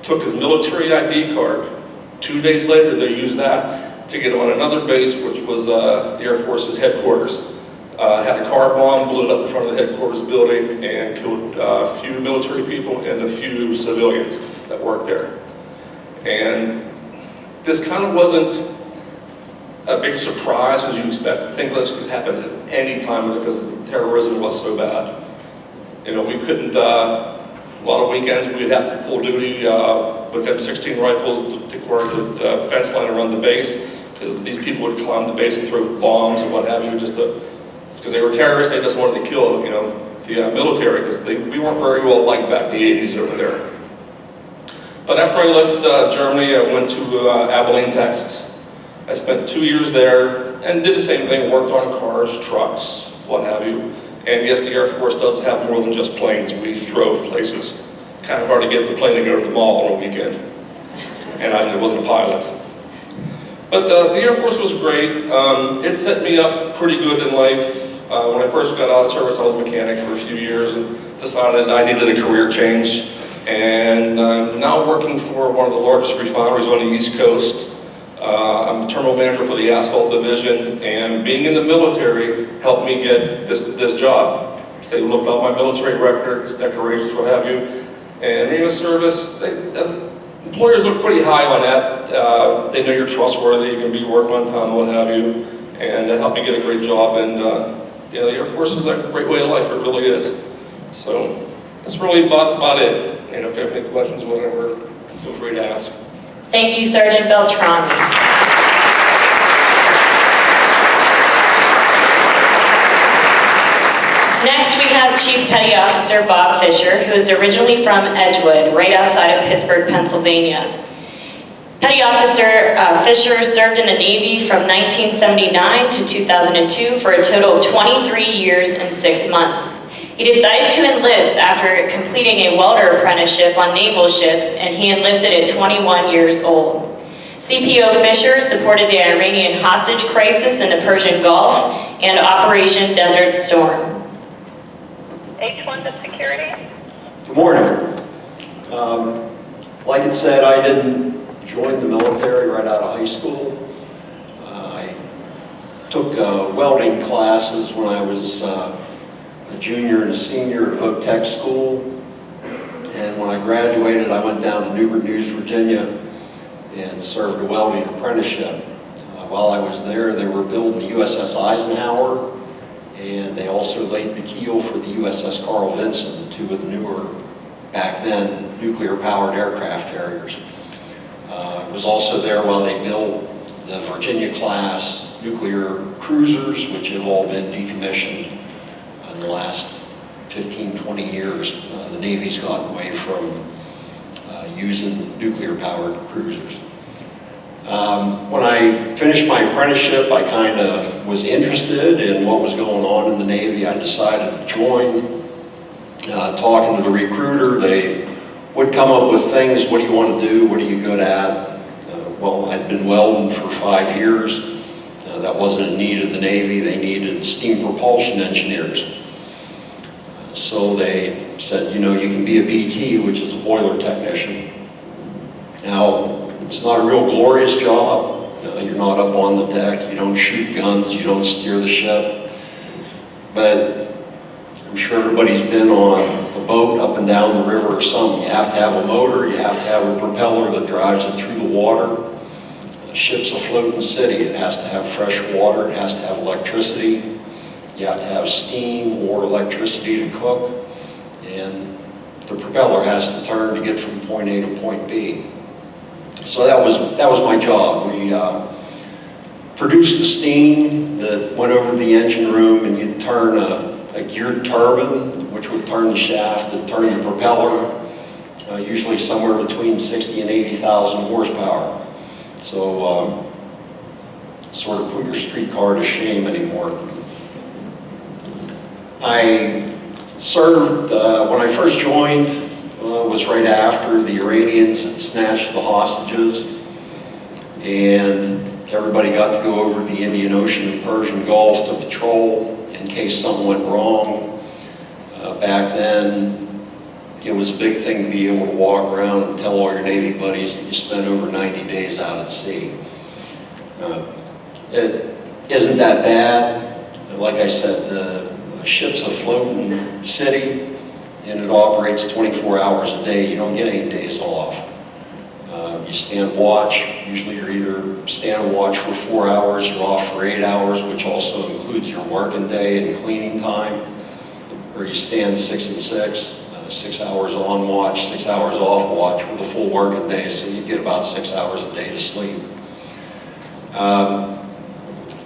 took his military ID card. 2 days later, they used that to get on another base, which was the Air Force's headquarters. Had a car bomb, blew it up in front of the headquarters building, and killed a few military people and a few civilians that worked there. And this kind of wasn't a big surprise, as you expect. Think this could happen at any time because terrorism was so bad. You know, we couldn't, a lot of weekends we'd have to pull duty with M16 rifles to guard the fence line around the base, because these people would climb the base and throw bombs and what have you, just because they were terrorists. They just wanted to kill, the military, because we weren't very well liked back in the 80s over there. But after I left Germany, I went to Abilene, Texas. I spent 2 years there and did the same thing, worked on cars, trucks, what have you. And yes, the Air Force does have more than just planes. We drove places. Kind of hard to get the plane to go to the mall on a weekend. And I wasn't a pilot. But the Air Force was great. It set me up pretty good in life. When I first got out of service, I was a mechanic for a few years and decided I needed a career change. And I'm now working for one of the largest refineries on the East Coast. I'm the terminal manager for the asphalt division, and being in the military helped me get this job. So they looked at my military records, decorations, what have you, and being in service, employers look pretty high on that. They know you're trustworthy, you're going to be working on time, what have you, and that helped me get a great job. And the Air Force is a great way of life, it really is. So that's really about it. And if you have any questions or whatever, feel free to ask. Thank you, Sergeant Beltrami. Next, we have Chief Petty Officer Bob Fisher, who is originally from Edgewood, right outside of Pittsburgh, Pennsylvania. Petty Officer Fisher served in the Navy from 1979 to 2002 for a total of 23 years and 6 months. He decided to enlist after completing a welder apprenticeship on naval ships, and he enlisted at 21 years old. CPO Fisher supported the Iranian hostage crisis in the Persian Gulf and Operation Desert Storm. H1 to security. Good morning. Like it said, I didn't join the military right out of high school. I took welding classes when I was a junior and a senior at Voc Tech School. And when I graduated, I went down to Newport News, Virginia, and served a welding apprenticeship. While I was there, they were building the USS Eisenhower, and they also laid the keel for the USS Carl Vinson, two of the newer, back then, nuclear-powered aircraft carriers. I was also there while they built the Virginia-class nuclear cruisers, which have all been decommissioned in the last 15, 20 years. The Navy's gotten away from using nuclear-powered cruisers. When I finished my apprenticeship, I kind of was interested in what was going on in the Navy. I decided to join. Talking to the recruiter, they would come up with things. What do you want to do? What are you good at? Well, I'd been welding for 5 years. That wasn't a need of the Navy. They needed steam propulsion engineers. So they said, you know, you can be a BT, which is a boiler technician. Now, it's not a real glorious job. You're not up on the deck. You don't shoot guns. You don't steer the ship. But I'm sure everybody's been on a boat up and down the river or something. You have to have a motor. You have to have a propeller that drives it through the water. The ship's a floating city. It has to have fresh water. It has to have electricity. You have to have steam or electricity to cook. And the propeller has to turn to get from point A to point B. So that was my job. We produced the steam that went over the engine room, and you'd turn a geared turbine, which would turn the shaft, that turned the propeller, usually somewhere between 60 and 80,000 horsepower. So sort of put your streetcar to shame anymore. I served, when I first joined, was right after the Iranians had snatched the hostages, and everybody got to go over to the Indian Ocean and Persian Gulf to patrol in case something went wrong. Back then, it was a big thing to be able to walk around and tell all your Navy buddies that you spent over 90 days out at sea. It isn't that bad. Like I said, the ship's a floating city, and it operates 24 hours a day. You don't get any days off. You stand watch. Usually you're either stand watch for 4 hours, you're off for 8 hours, which also includes your working day and cleaning time, or you stand 6 and 6, 6 hours on watch, 6 hours off watch with a full working day, so you get about 6 hours a day to sleep.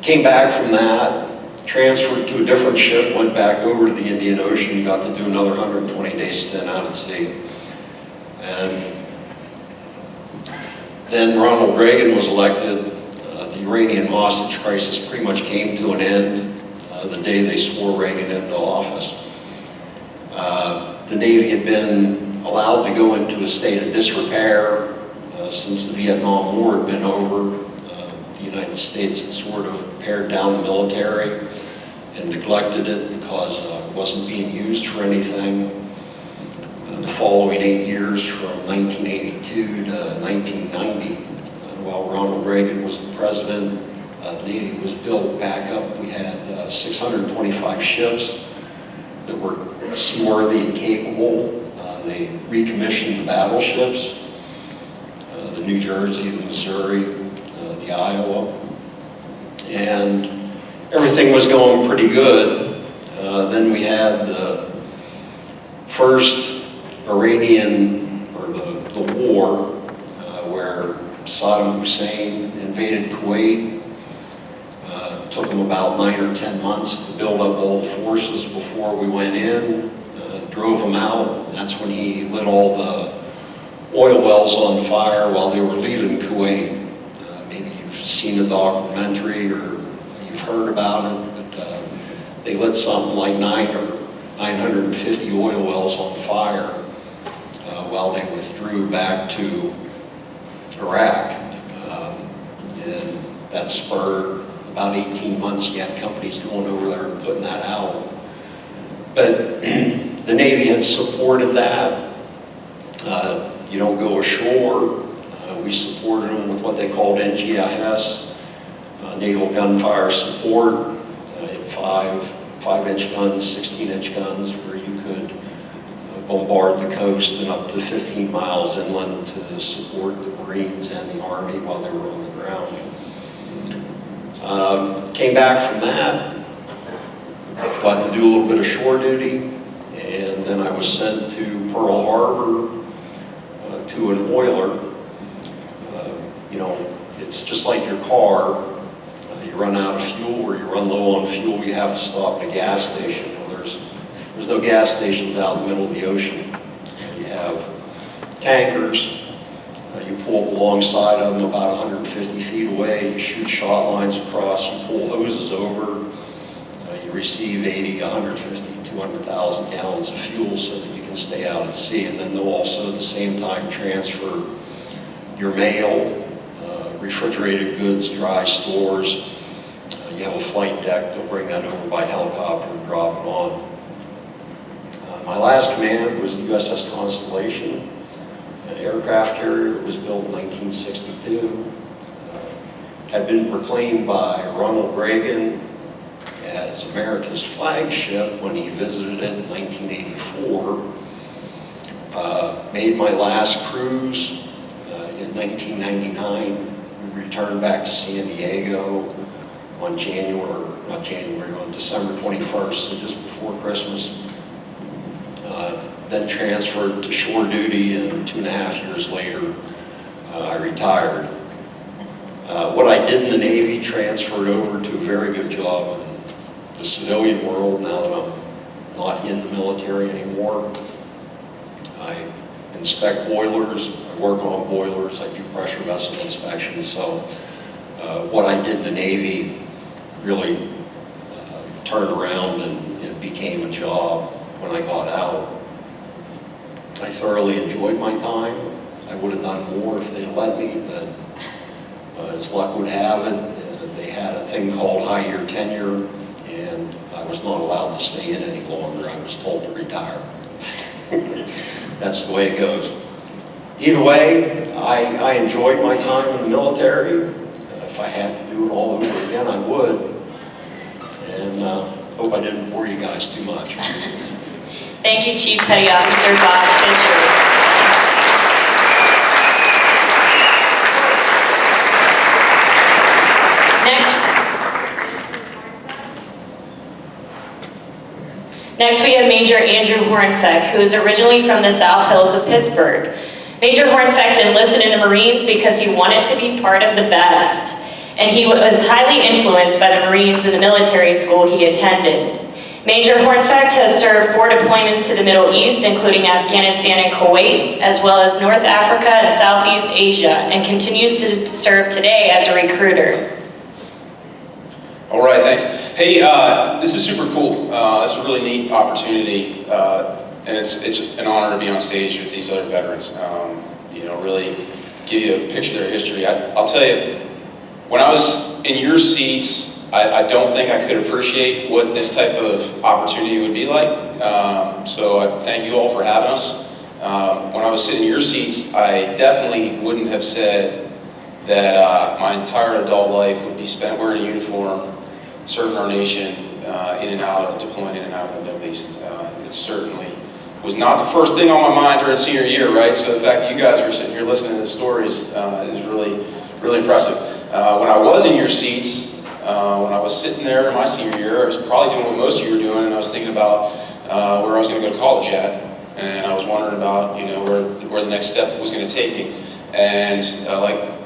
Came back from that, transferred to a different ship, went back over to the Indian Ocean, got to do another 120-day stint out at sea. And then Ronald Reagan was elected. The Iranian hostage crisis pretty much came to an end the day they swore Reagan into office. The Navy had been allowed to go into a state of disrepair since the Vietnam War had been over. The United States had sort of pared down the military and neglected it because it wasn't being used for anything. The following 8 years, from 1982 to 1990, while Ronald Reagan was the president, the Navy was built back up. We had 625 ships that were seaworthy and capable. They recommissioned the battleships, the New Jersey, the Missouri, the Iowa, and everything was going pretty good. Then we had the first Iranian, or the war, where Saddam Hussein invaded Kuwait. It took him about 9 or 10 months to build up all the forces before we went in, drove them out. That's when he lit all the oil wells on fire while they were leaving Kuwait. Maybe you've seen a documentary or you've heard about it, but they lit something like 950 oil wells on fire while they withdrew back to Iraq. And that spurred about 18 months, you had companies going over there and putting that out. But the Navy had supported that. You don't go ashore. We supported them with what they called NGFS, Naval Gunfire Support. Had 5-inch guns, 16-inch guns, where you could bombard the coast and up to 15 miles inland to support the Marines and the Army while they were on the ground. Came back from that, got to do a little bit of shore duty, and then I was sent to Pearl Harbor to an oiler. You know, it's just like your car. You run out of fuel or you run low on fuel, you have to stop at a gas station. Well, there's no gas stations out in the middle of the ocean. You have tankers. You pull up alongside of them about 150 feet away. You shoot shot lines across. You pull hoses over. You receive 80, 150, 200,000 gallons of fuel so that you can stay out at sea. And then they'll also at the same time transfer your mail, refrigerated goods, dry stores. You have a flight deck, they'll bring that over by helicopter and drop it on. My last command was the USS Constellation, an aircraft carrier that was built in 1962. Had been proclaimed by Ronald Reagan as America's flagship when he visited it in 1984. Made my last cruise in 1999. We returned back to San Diego on December 21st, so just before Christmas. Then transferred to shore duty, and 2.5 years later, I retired. What I did in the Navy transferred over to a very good job in the civilian world now that I'm not in the military anymore. I inspect boilers, I work on boilers, I do pressure vessel inspections, so what I did in the Navy really turned around and became a job when I got out. I thoroughly enjoyed my time. I would have done more if they'd let me, but as luck would have it, they had a thing called high-year tenure, and I was not allowed to stay in any longer. I was told to retire. That's the way it goes. Either way, I enjoyed my time in the military. If I had to do it all over again, I would. And hope I didn't bore you guys too much. Thank you, Chief Petty Officer Bob Fisher. Next, we have Major Andrew Hornfeck, who is originally from the South Hills of Pittsburgh. Major Hornfeck enlisted in the Marines because he wanted to be part of the best, and he was highly influenced by the Marines in the military school he attended. Major Hornfeck has served 4 deployments to the Middle East, including Afghanistan and Kuwait, as well as North Africa and Southeast Asia, and continues to serve today as a recruiter. All right, thanks. Hey, this is super cool. It's a really neat opportunity, and it's an honor to be on stage with these other veterans. You know, really give you a picture of their history. I'll tell you, when I was in your seats, I don't think I could appreciate what this type of opportunity would be like. So I thank you all for having us. When I was sitting in your seats, I definitely wouldn't have said that my entire adult life would be spent wearing a uniform, serving our nation, in and out of, deploying in and out of the Middle East. It certainly was not the first thing on my mind during senior year, right? So the fact that you guys are sitting here listening to the stories is really, really impressive. When I was in your seats, when I was sitting there in my senior year, I was probably doing what most of you were doing, and I was thinking about where I was going to go to college at, and I was wondering about, you know, where the next step was going to take me. And like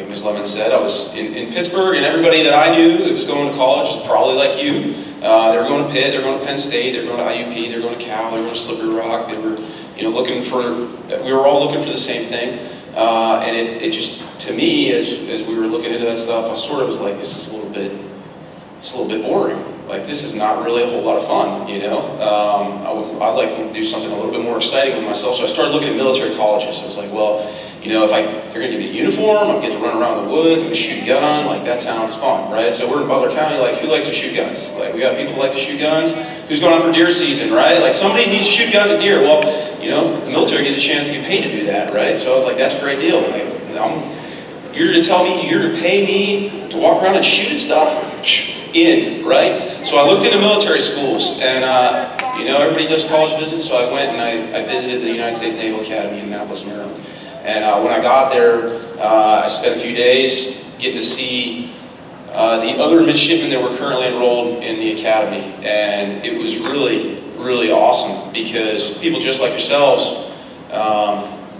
Ms. Lemon said, I was in Pittsburgh, and everybody that I knew that was going to college was probably like you. They were going to Pitt, they were going to Penn State, they were going to IUP, they were going to Cal, they were going to Slippery Rock, they were we were all looking for the same thing. And it just, to me, as we were looking into that stuff, I sort of was like, this is a little bit boring. Like, this is not really a whole lot of fun, you know? I'd like to do something a little bit more exciting with myself. So I started looking at military colleges. I was like, well, you know, if they're gonna give me a uniform, I'm gonna get to run around the woods, I'm gonna shoot a gun, like that sounds fun, right? So we're in Butler County, like, who likes to shoot guns? Like, we got people who like to shoot guns. Who's going out for deer season, right? Like, somebody needs to shoot guns at deer. Well, you know, the military gives a chance to get paid to do that, right? So I was like, that's a great deal. Like, you're gonna tell me you're gonna pay me to walk around and shoot at stuff? In, right? So I looked into military schools, and you know, everybody does college visits, so I went and I visited the United States Naval Academy in Annapolis, Maryland. And when I got there, I spent a few days getting to see the other midshipmen that were currently enrolled in the academy. And it was really, really awesome, because people just like yourselves,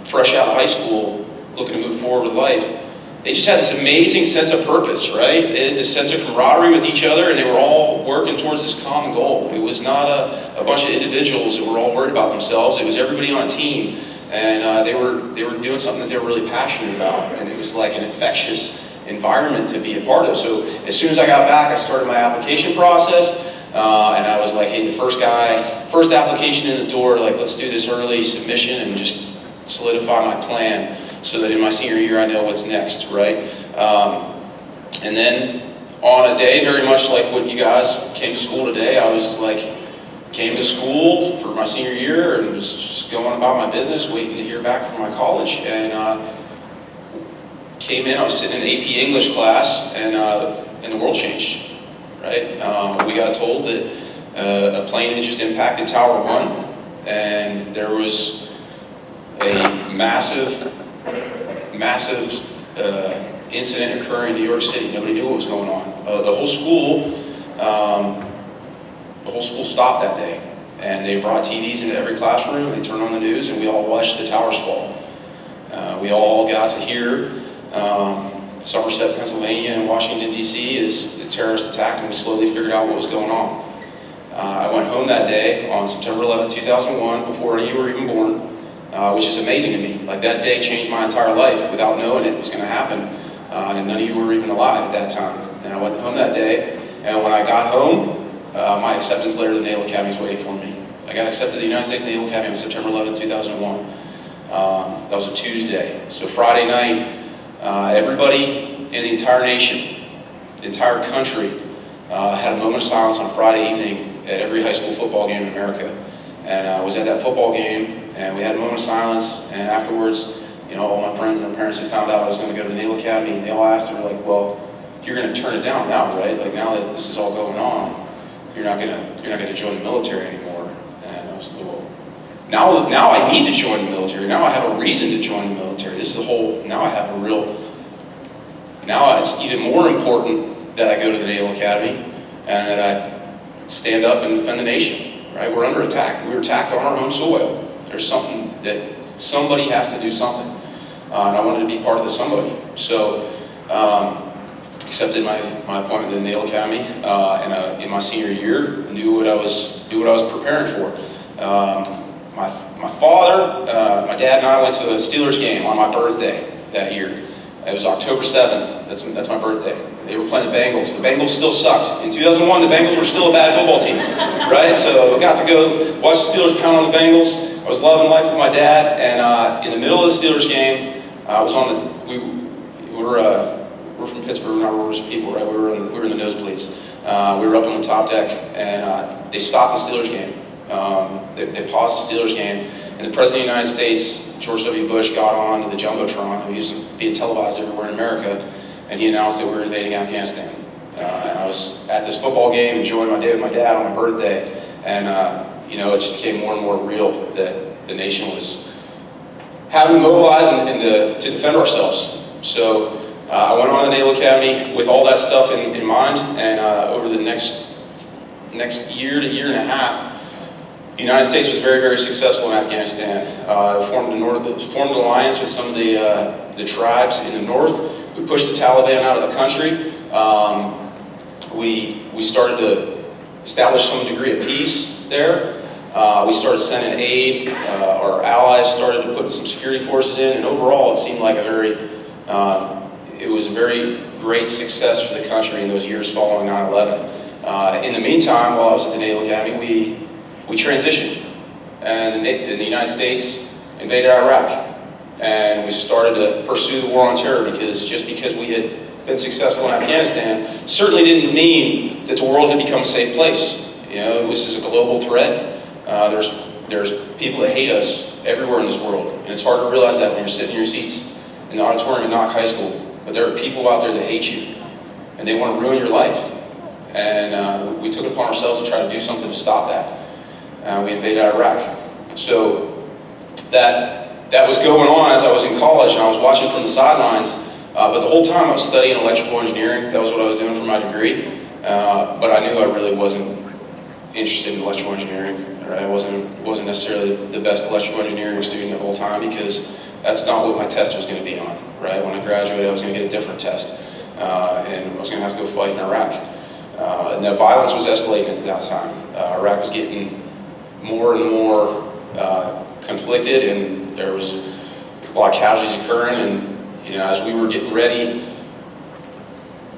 fresh out of high school, looking to move forward with life, they just had this amazing sense of purpose, right? They had this sense of camaraderie with each other, and they were all working towards this common goal. It was not a bunch of individuals that were all worried about themselves. It was everybody on a team, and they were doing something that they were really passionate about, and it was like an infectious environment to be a part of. So as soon as I got back, I started my application process, and I was like, hey, the first application in the door, like, let's do this early submission and just solidify my plan, so that in my senior year I know what's next, right? And then on a day very much like what you guys came to school today, I was like, came to school for my senior year and was just going about my business, waiting to hear back from my college, and came in, I was sitting in AP English class, and the world changed, right? We got told that a plane had just impacted Tower 1, and there was a massive incident occurring in New York City. Nobody knew what was going on. The whole school stopped that day, and they brought TVs into every classroom. They turned on the news, and we all watched the towers fall. We all got to hear Somerset, Pennsylvania, and Washington D.C. as the terrorist attack, and we slowly figured out what was going on. I went home that day on September 11, 2001, before any of you were even born. Which is amazing to me. Like, that day changed my entire life without knowing it was going to happen. And none of you were even alive at that time. And I went home that day, and when I got home, my acceptance letter to the Naval Academy was waiting for me. I got accepted to the United States Naval Academy on September 11, 2001. That was a Tuesday. So Friday night, everybody in the entire nation, the entire country, had a moment of silence on Friday evening at every high school football game in America. And I was at that football game, and we had a moment of silence, and afterwards, you know, all my friends and their parents had found out I was going to go to the Naval Academy, and they all asked her, like, well, you're going to turn it down now, right? Like, now that this is all going on, you're not going to join the military anymore. And I was like, well, now I need to join the military. Now I have a reason to join the military. This is the whole, now it's even more important that I go to the Naval Academy and that I stand up and defend the nation. Right? We're under attack. We were attacked on our home soil. There's something that somebody has to do something. And I wanted to be part of the somebody. So accepted my appointment at the Naval Academy in my senior year, knew what I was preparing for. My father, my dad and I went to a Steelers game on my birthday that year. It was October 7th. That's my birthday. They were playing the Bengals. The Bengals still sucked. In 2001, the Bengals were still a bad football team, right? So I got to go watch the Steelers pound on the Bengals. I was loving life with my dad, and in the middle of the Steelers game, I was we're from Pittsburgh, we're not religious people, right? We were in the nosebleeds. We were up on the top deck, and they stopped the Steelers game. They paused the Steelers game, and the President of the United States, George W. Bush, got on to the Jumbotron, who used to be televised everywhere in America, and he announced that we were invading Afghanistan. And I was at this football game, enjoying my day with my dad on my birthday, and you know, it just became more and more real that the nation was having to mobilize and to defend ourselves. So I went on to the Naval Academy with all that stuff in mind, and over the next year to year and a half, the United States was very, very successful in Afghanistan. Formed an alliance with some of the tribes in the north. We pushed the Taliban out of the country. We started to establish some degree of peace there. We started sending aid. Our allies started to put some security forces in, and overall it seemed like it was a very great success for the country in those years following 9/11. In the meantime, while I was at the Naval Academy, we transitioned, and the United States invaded Iraq. And we started to pursue the war on terror, because just because we had been successful in Afghanistan certainly didn't mean that the world had become a safe place. You know, this is a global threat. There's people that hate us everywhere in this world, and it's hard to realize that when you're sitting in your seats in the auditorium at Knoch High School. But there are people out there that hate you, and they want to ruin your life. And we took it upon ourselves to try to do something to stop that. We invaded Iraq. So that was going on as I was in college, and I was watching from the sidelines. But the whole time I was studying electrical engineering. That was what I was doing for my degree. But I knew I really wasn't interested in electrical engineering. Right? I wasn't necessarily the best electrical engineering student of all time, because that's not what my test was going to be on. Right? When I graduated, I was going to get a different test, and I was going to have to go fight in Iraq. And the violence was escalating at that time. Iraq was getting more and more conflicted, and there was a lot of casualties occurring. And you know, as we were getting ready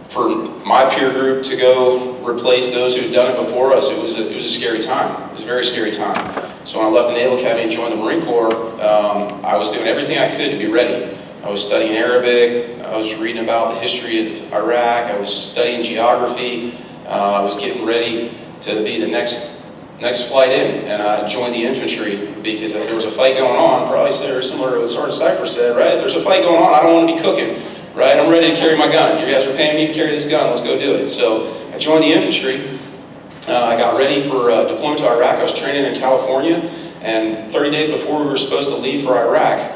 for my peer group to go replace those who had done it before us, it was a scary time. It was a very scary time. So when I left the Naval Academy and joined the Marine Corps, I was doing everything I could to be ready. I was studying Arabic. I was reading about the history of Iraq. I was studying geography. I was getting ready to be the next flight in, and I joined the infantry, because if there was a fight going on, probably similar to what Sergeant Cypher said, right? If there's a fight going on, I don't want to be cooking, right? I'm ready to carry my gun. You guys are paying me to carry this gun. Let's go do it. So I joined the infantry. I got ready for deployment to Iraq. I was training in California, and 30 days before we were supposed to leave for Iraq,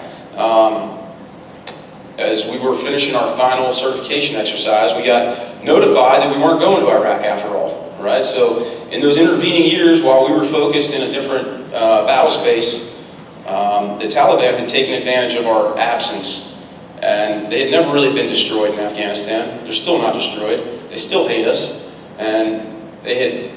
as we were finishing our final certification exercise, we got notified that we weren't going to Iraq after all, right? So in those intervening years, while we were focused in a different battle space, the Taliban had taken advantage of our absence, and they had never really been destroyed in Afghanistan. They're still not destroyed. They still hate us, and they had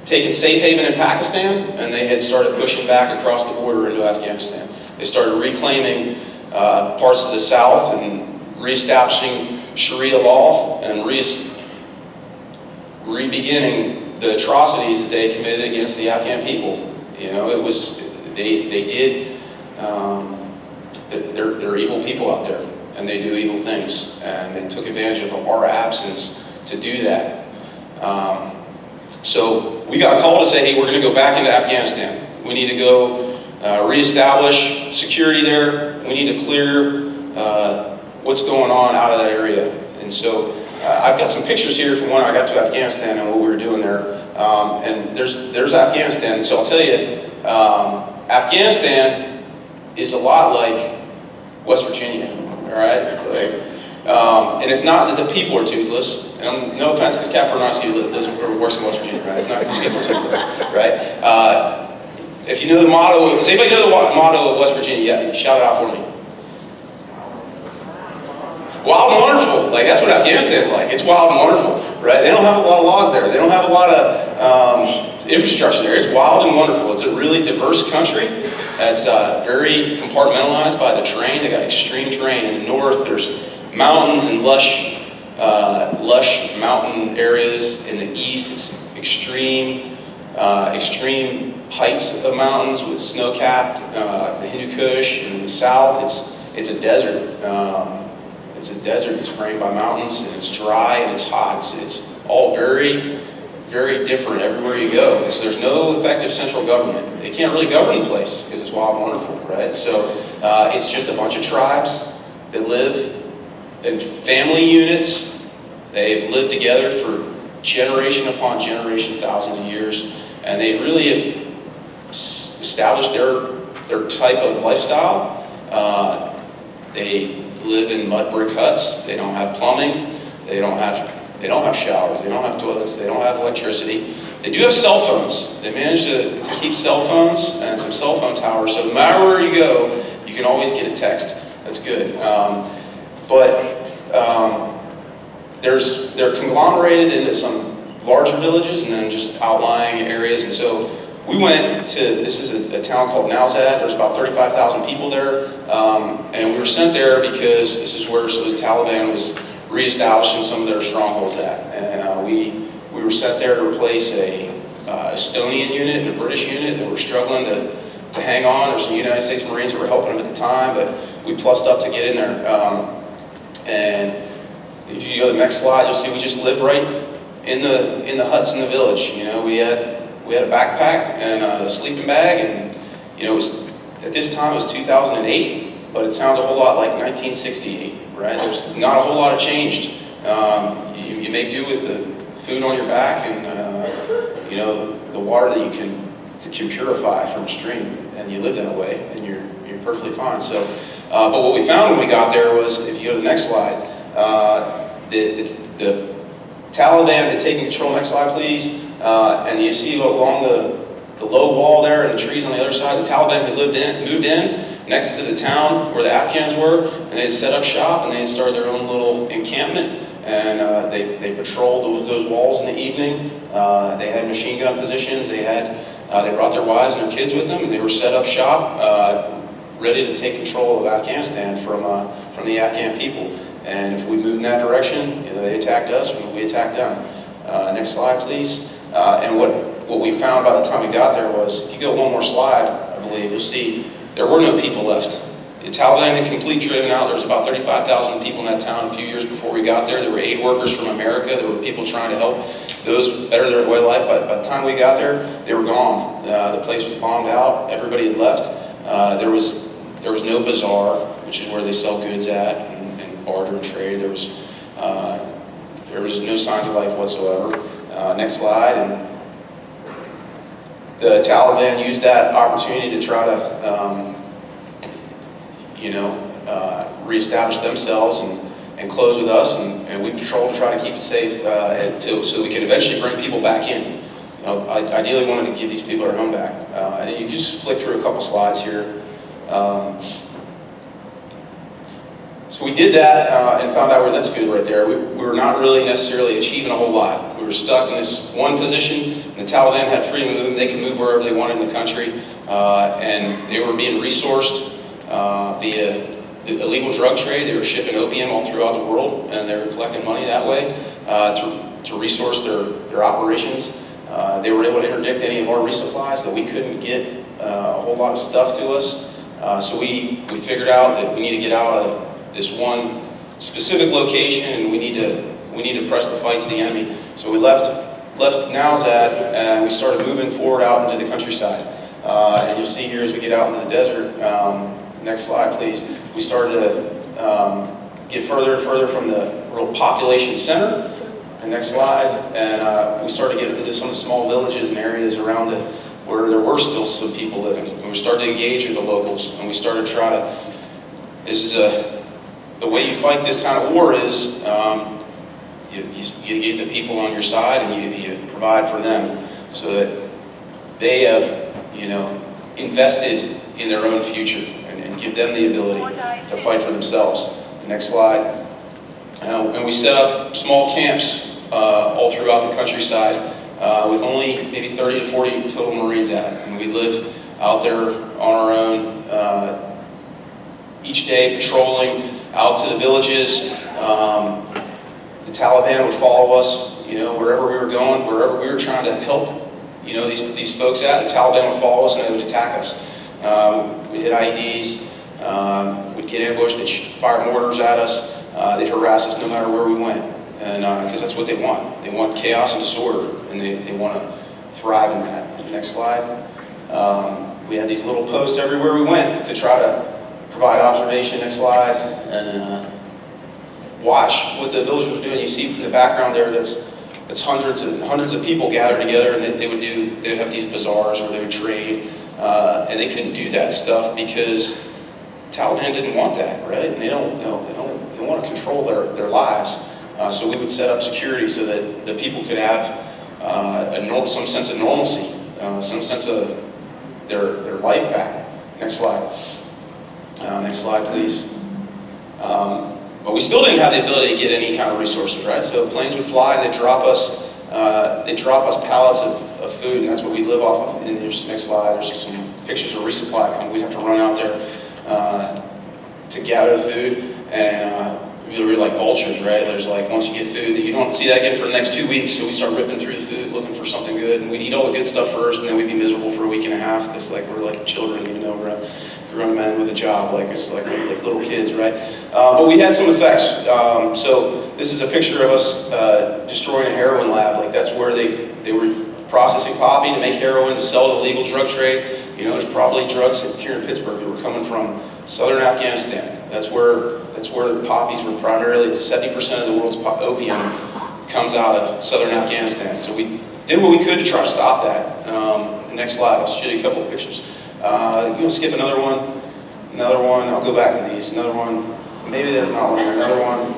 taken safe haven in Pakistan, and they had started pushing back across the border into Afghanistan. They started reclaiming parts of the South and reestablishing Sharia law and re-beginning the atrocities that they committed against the Afghan people. You know, it was, they did, they're evil people out there, and they do evil things, and they took advantage of our absence to do that. So we got called to say, hey, we're going to go back into Afghanistan. We need to go reestablish security there. We need to clear what's going on out of that area. And so I've got some pictures here from when I got to Afghanistan and what we were doing there. And there's Afghanistan. And so I'll tell you, Afghanistan is a lot like West Virginia, all right? And it's not that the people are toothless. And no offense, because Cap Pernosky lives or works in West Virginia, right? It's not because the people are toothless, right? If you know the motto, does anybody know the motto of West Virginia? Yeah, shout it out for me. Wild and wonderful. Like, that's what Afghanistan's like. It's wild and wonderful, right? They don't have a lot of laws there. They don't have a lot of infrastructure there. It's wild and wonderful. It's a really diverse country. It's very compartmentalized by the terrain. They got extreme terrain. In the north, there's mountains and lush mountain areas. In the east, it's extreme heights of mountains with snow-capped, the Hindu Kush. And in the south, it's a desert. It's a desert that's framed by mountains, and it's dry and it's hot. It's all very, very different everywhere you go. So there's no effective central government. They can't really govern the place because it's wild and wonderful, right? So it's just a bunch of tribes that live in family units. They've lived together for generation upon generation, thousands of years, and they really have established their type of lifestyle. They live in mud brick huts. They don't have plumbing. They don't have showers. They don't have toilets. They don't have electricity. They do have cell phones. They managed to keep cell phones and some cell phone towers. So no matter where you go, you can always get a text. That's good. They're conglomerated into some larger villages and then just outlying areas. And so we went to, this is a town called Nowzad. There's about 35,000 people there, and we were sent there because this is where the Taliban was reestablishing some of their strongholds at. And we were sent there to replace a Estonian unit and a British unit that were struggling to hang on. There's some United States Marines that were helping them at the time, but we plussed up to get in there. And if you go to the next slide, you'll see we just lived right in the huts in the village. You know, we had a backpack and a sleeping bag, and you know, it was, at this time it was 2008, but it sounds a whole lot like 1968, right? There's not a whole lot of changed. You make do with the food on your back and you know, the water that you can purify from a stream, and you live that way, and you're perfectly fine. So, but what we found when we got there was, if you go to the next slide, the Taliban had taken control. Next slide, please. And you see along the low wall there and the trees on the other side, the Taliban had moved in next to the town where the Afghans were, and they had set up shop, and they had started their own little encampment, and they patrolled those walls in the evening. They had machine gun positions. They brought their wives and their kids with them, and they were set up shop, ready to take control of Afghanistan from the Afghan people. And if we moved in that direction, you know, they attacked us, and we attacked them. Next slide, please. And what we found by the time we got there was, if you go one more slide, I believe, you'll see there were no people left. The Taliban had completely driven out. There was about 35,000 people in that town a few years before we got there. There were aid workers from America. There were people trying to help those better their way of life. But by the time we got there, they were gone. The place was bombed out. Everybody had left. There was no bazaar, which is where they sell goods at and barter and trade. There was no signs of life whatsoever. Next slide. And the Taliban used that opportunity to try to, reestablish themselves and close with us, and we patrolled to try to keep it safe so we could eventually bring people back in. I ideally wanted to give these people their home back. And you can just flick through a couple slides here. So we did that and found out where that's good right there. We were not really necessarily achieving a whole lot. We were stuck in this one position, and the Taliban had freedom of movement. They could move wherever they wanted in the country, and they were being resourced via the illegal drug trade. They were shipping opium all throughout the world, and they were collecting money that way to resource their operations. They were able to interdict any of our resupplies, that we couldn't get a whole lot of stuff to us. So we figured out that we need to get out of this one specific location, and we need to press the fight to the enemy. So we left Nowzad, and we started moving forward out into the countryside. And you'll see here as we get out into the desert, next slide please, we started to get further and further from the real population center. The next slide, and we started to get into some of the small villages and areas around where there were still some people living. And we started to engage with the locals, and we started to try to, the way you fight this kind of war is, you get the people on your side, and you provide for them so that they have, invested in their own future, and give them the ability to fight for themselves. Next slide. And we set up small camps all throughout the countryside with only maybe 30 to 40 total Marines at it. And we live out there on our own, each day patrolling out to the villages. The Taliban would follow us, wherever we were going, wherever we were trying to help, these folks at. The Taliban would follow us, and they would attack us. We'd hit IEDs, we'd get ambushed, they'd fire mortars at us, they'd harass us no matter where we went. And because that's what they want. They want chaos and disorder, and they want to thrive in that. Next slide. We had these little posts everywhere we went to try to provide observation. Next slide. And watch what the villagers were doing. You see in the background there, that's hundreds and hundreds of people gathered together, and they'd have these bazaars where they would trade, and they couldn't do that stuff because Taliban didn't want that, right? And they want to control their lives. So we would set up security so that the people could have some sense of normalcy, some sense of their life back. Next slide. Next slide, please. But we still didn't have the ability to get any kind of resources, right? So planes would fly, they'd drop us pallets of food, and that's what we live off of. In this next slide, there's just some pictures of resupply. We'd have to run out there to gather the food, and we were like vultures, right? There's like, once you get food, you don't see that again for the next 2 weeks, so we start ripping through the food, looking for something good, and we'd eat all the good stuff first, and then we'd be miserable for a week and a half, because like we're like children, even though we're grown men with a job, like it's like we're like little kids, right? But we had some effects. So this is a picture of us destroying a heroin lab. Like that's where they were processing poppy to make heroin to sell to the legal drug trade. You know, there's probably drugs here in Pittsburgh that were coming from southern Afghanistan. That's where the poppies were primarily. 70% of the world's opium comes out of southern Afghanistan. So we did what we could to try to stop that. Next slide, I'll show you a couple of pictures. You know, skip another one, I'll go back to these, another one, maybe there's not one here, another one.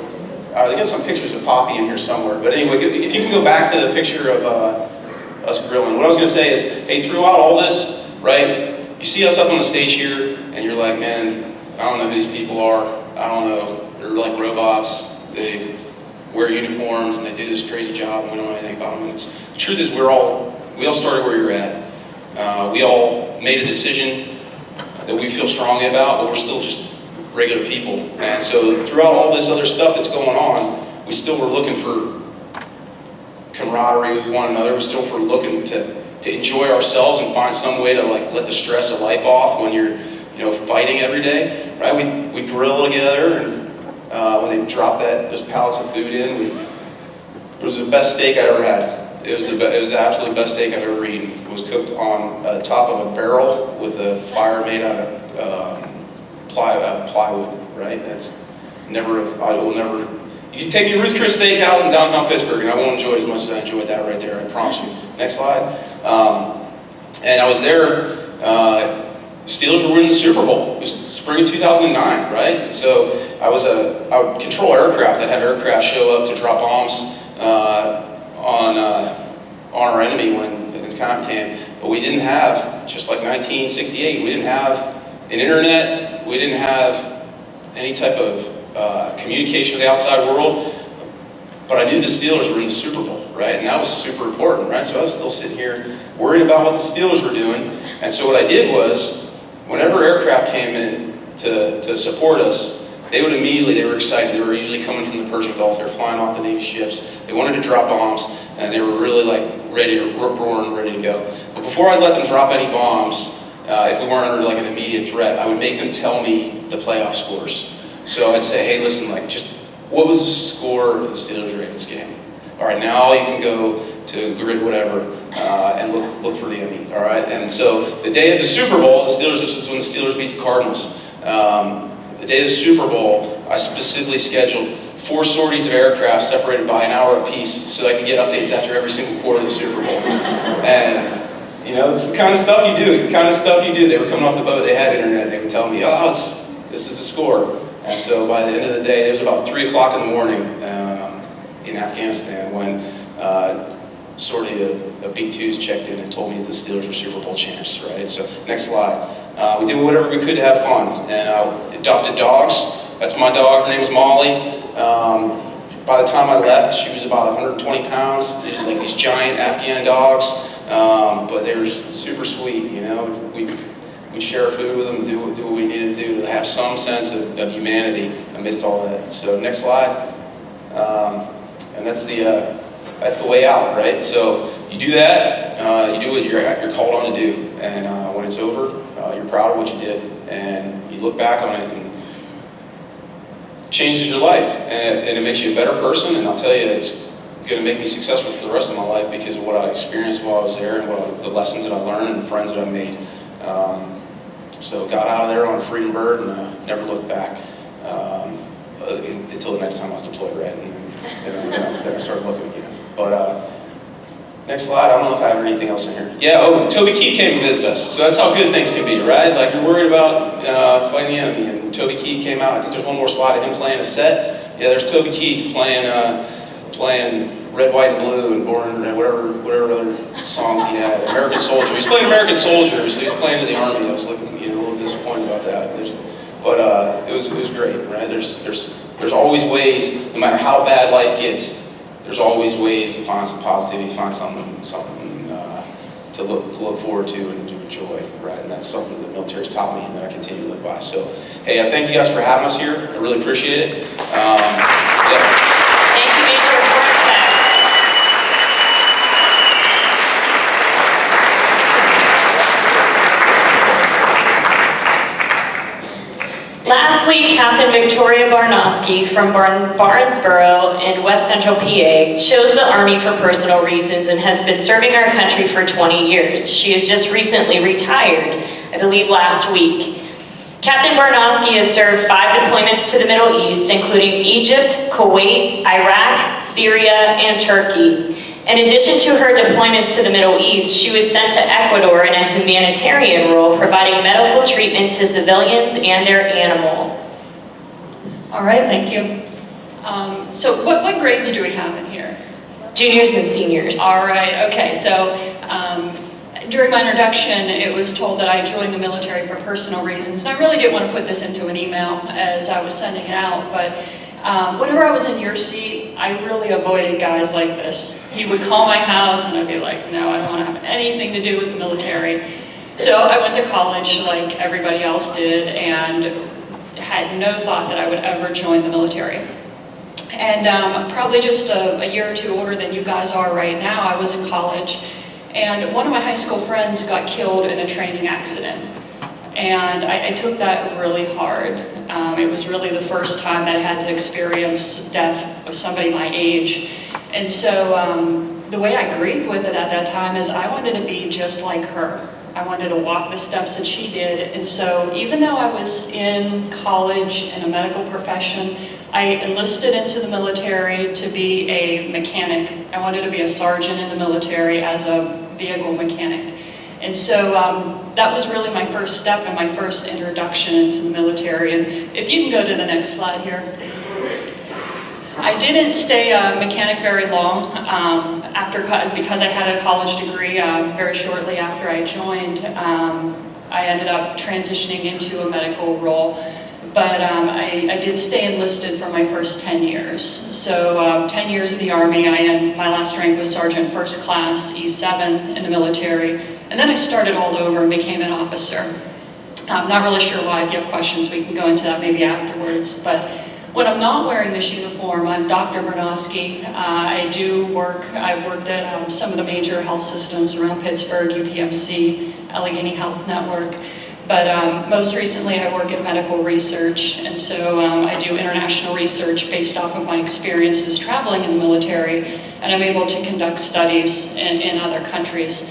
They got some pictures of poppy in here somewhere, but anyway, if you can go back to the picture of us grilling. What I was going to say is, hey, throughout all this, right, you see us up on the stage here, and you're like, man, I don't know who these people are, I don't know, they're like robots, they wear uniforms, and they do this crazy job, and we don't know anything about them. And the truth is, we all started where you're at. We all made a decision that we feel strongly about, but we're still just regular people. And so throughout all this other stuff that's going on, we still were looking for camaraderie with one another. We still were looking to enjoy ourselves and find some way to like let the stress of life off when you're fighting every day, right? We grill together, and when they drop those pallets of food in, it was the best steak I ever had. It was the absolute best steak I've ever eaten. It was cooked on top of a barrel with a fire made out of plywood, right? That's I will never, you can take me to Ruth Chris Steakhouse in downtown Pittsburgh and I won't enjoy it as much as I enjoyed that right there, I promise you. Next slide. And I was there, Steelers were winning the Super Bowl. It was spring of 2009, right? So I would control aircraft. I'd have aircraft show up to drop bombs on our enemy when the time came, but we didn't have, just like 1968, we didn't have an internet, we didn't have any type of communication with the outside world, but I knew the Steelers were in the Super Bowl, right? And that was super important, right? So I was still sitting here worried about what the Steelers were doing, and so what I did was, whenever aircraft came in to support us, they were excited. They were usually coming from the Persian Gulf. They were flying off the Navy ships. They wanted to drop bombs, and they were really like ready to go. But before I let them drop any bombs, if we weren't under like an immediate threat, I would make them tell me the playoff scores. So I'd say, hey, listen, like just what was the score of the Steelers-Ravens game? All right, now you can go to grid whatever and look for the enemy. All right, and so the day of the Super Bowl, this is when the Steelers beat the Cardinals. The day of the Super Bowl, I specifically scheduled 4 sorties of aircraft separated by an hour apiece so I could get updates after every single quarter of the Super Bowl. And it's the kind of stuff you do. They were coming off the boat. They had internet. They would tell me, this is the score. And so by the end of the day, it was about 3 o'clock in the morning in Afghanistan when sortie of B-2s checked in and told me that the Steelers were Super Bowl champs, right? So next slide. We did whatever we could to have fun, and adopted dogs. That's my dog, her name was Molly. By the time I left, she was about 120 pounds. These like these giant Afghan dogs, but they were super sweet, We'd share food with them, do what we needed to do to have some sense of humanity amidst all that. So next slide. And that's the way out, right? So you do that, you do what you're called on to do, and when it's over, you're proud of what you did, and you look back on it, and it changes your life, and it makes you a better person. And I'll tell you, it's going to make me successful for the rest of my life because of what I experienced while I was there, and the lessons that I learned, and the friends that I made. So got out of there on a freedom bird, and never looked back until the next time I was deployed, right? And then I started looking again. But next slide. I don't know if I have anything else in here. Yeah, Toby Keith came and visited us. So that's how good things can be, right? Like you're worried about fighting the enemy, and Toby Keith came out. I think there's one more slide of him playing a set. Yeah, there's Toby Keith playing Red, White, and Blue, and Born, whatever other songs he had. American Soldier. He was playing American Soldier, so he was playing to the Army. I was looking, a little disappointed about that. But it was great, right? There's always ways, no matter how bad life gets, there's always ways to find some positivity, find something look forward to and to enjoy, right? And that's something that the military's taught me and that I continue to live by. So, hey, I thank you guys for having us here. I really appreciate it. Yeah. Thank you, Major. Lastly, Captain Victoria Barnowski from Barnesboro in West Central PA chose the Army for personal reasons and has been serving our country for 20 years. She has just recently retired, I believe last week. Captain Barnowski has served 5 deployments to the Middle East, including Egypt, Kuwait, Iraq, Syria, and Turkey. In addition to her deployments to the Middle East, she was sent to Ecuador in a humanitarian role, providing medical treatment to civilians and their animals. All right, thank you. So what grades do we have in here? Juniors and seniors. All right, okay, so during my introduction, it was told that I joined the military for personal reasons, and I really didn't want to put this into an email as I was sending it out, but whenever I was in your seat, I really avoided guys like this. He would call my house and I'd be like, no, I don't want to have anything to do with the military. So I went to college like everybody else did and had no thought that I would ever join the military. And probably just a year or two older than you guys are right now, I was in college, and one of my high school friends got killed in a training accident. And I took that really hard. It was really the first time that I had to experience death of somebody my age. And so the way I grieved with it at that time is I wanted to be just like her. I wanted to walk the steps that she did. And so even though I was in college in a medical profession, I enlisted into the military to be a mechanic. I wanted to be a sergeant in the military as a vehicle mechanic. And so that was really my first step and my first introduction into the military. And if you can go to the next slide here. I didn't stay a mechanic very long because I had a college degree very shortly after I joined. I ended up transitioning into a medical role. But I did stay enlisted for my first 10 years. So 10 years of the Army, my last rank was Sergeant First Class, E7 in the military. And then I started all over and became an officer. I'm not really sure why. If you have questions, we can go into that maybe afterwards. But when I'm not wearing this uniform, I'm Dr. Barnowski. I've worked at some of the major health systems around Pittsburgh, UPMC, Allegheny Health Network. But most recently, I work in medical research, and so I do international research based off of my experiences traveling in the military, and I'm able to conduct studies in other countries.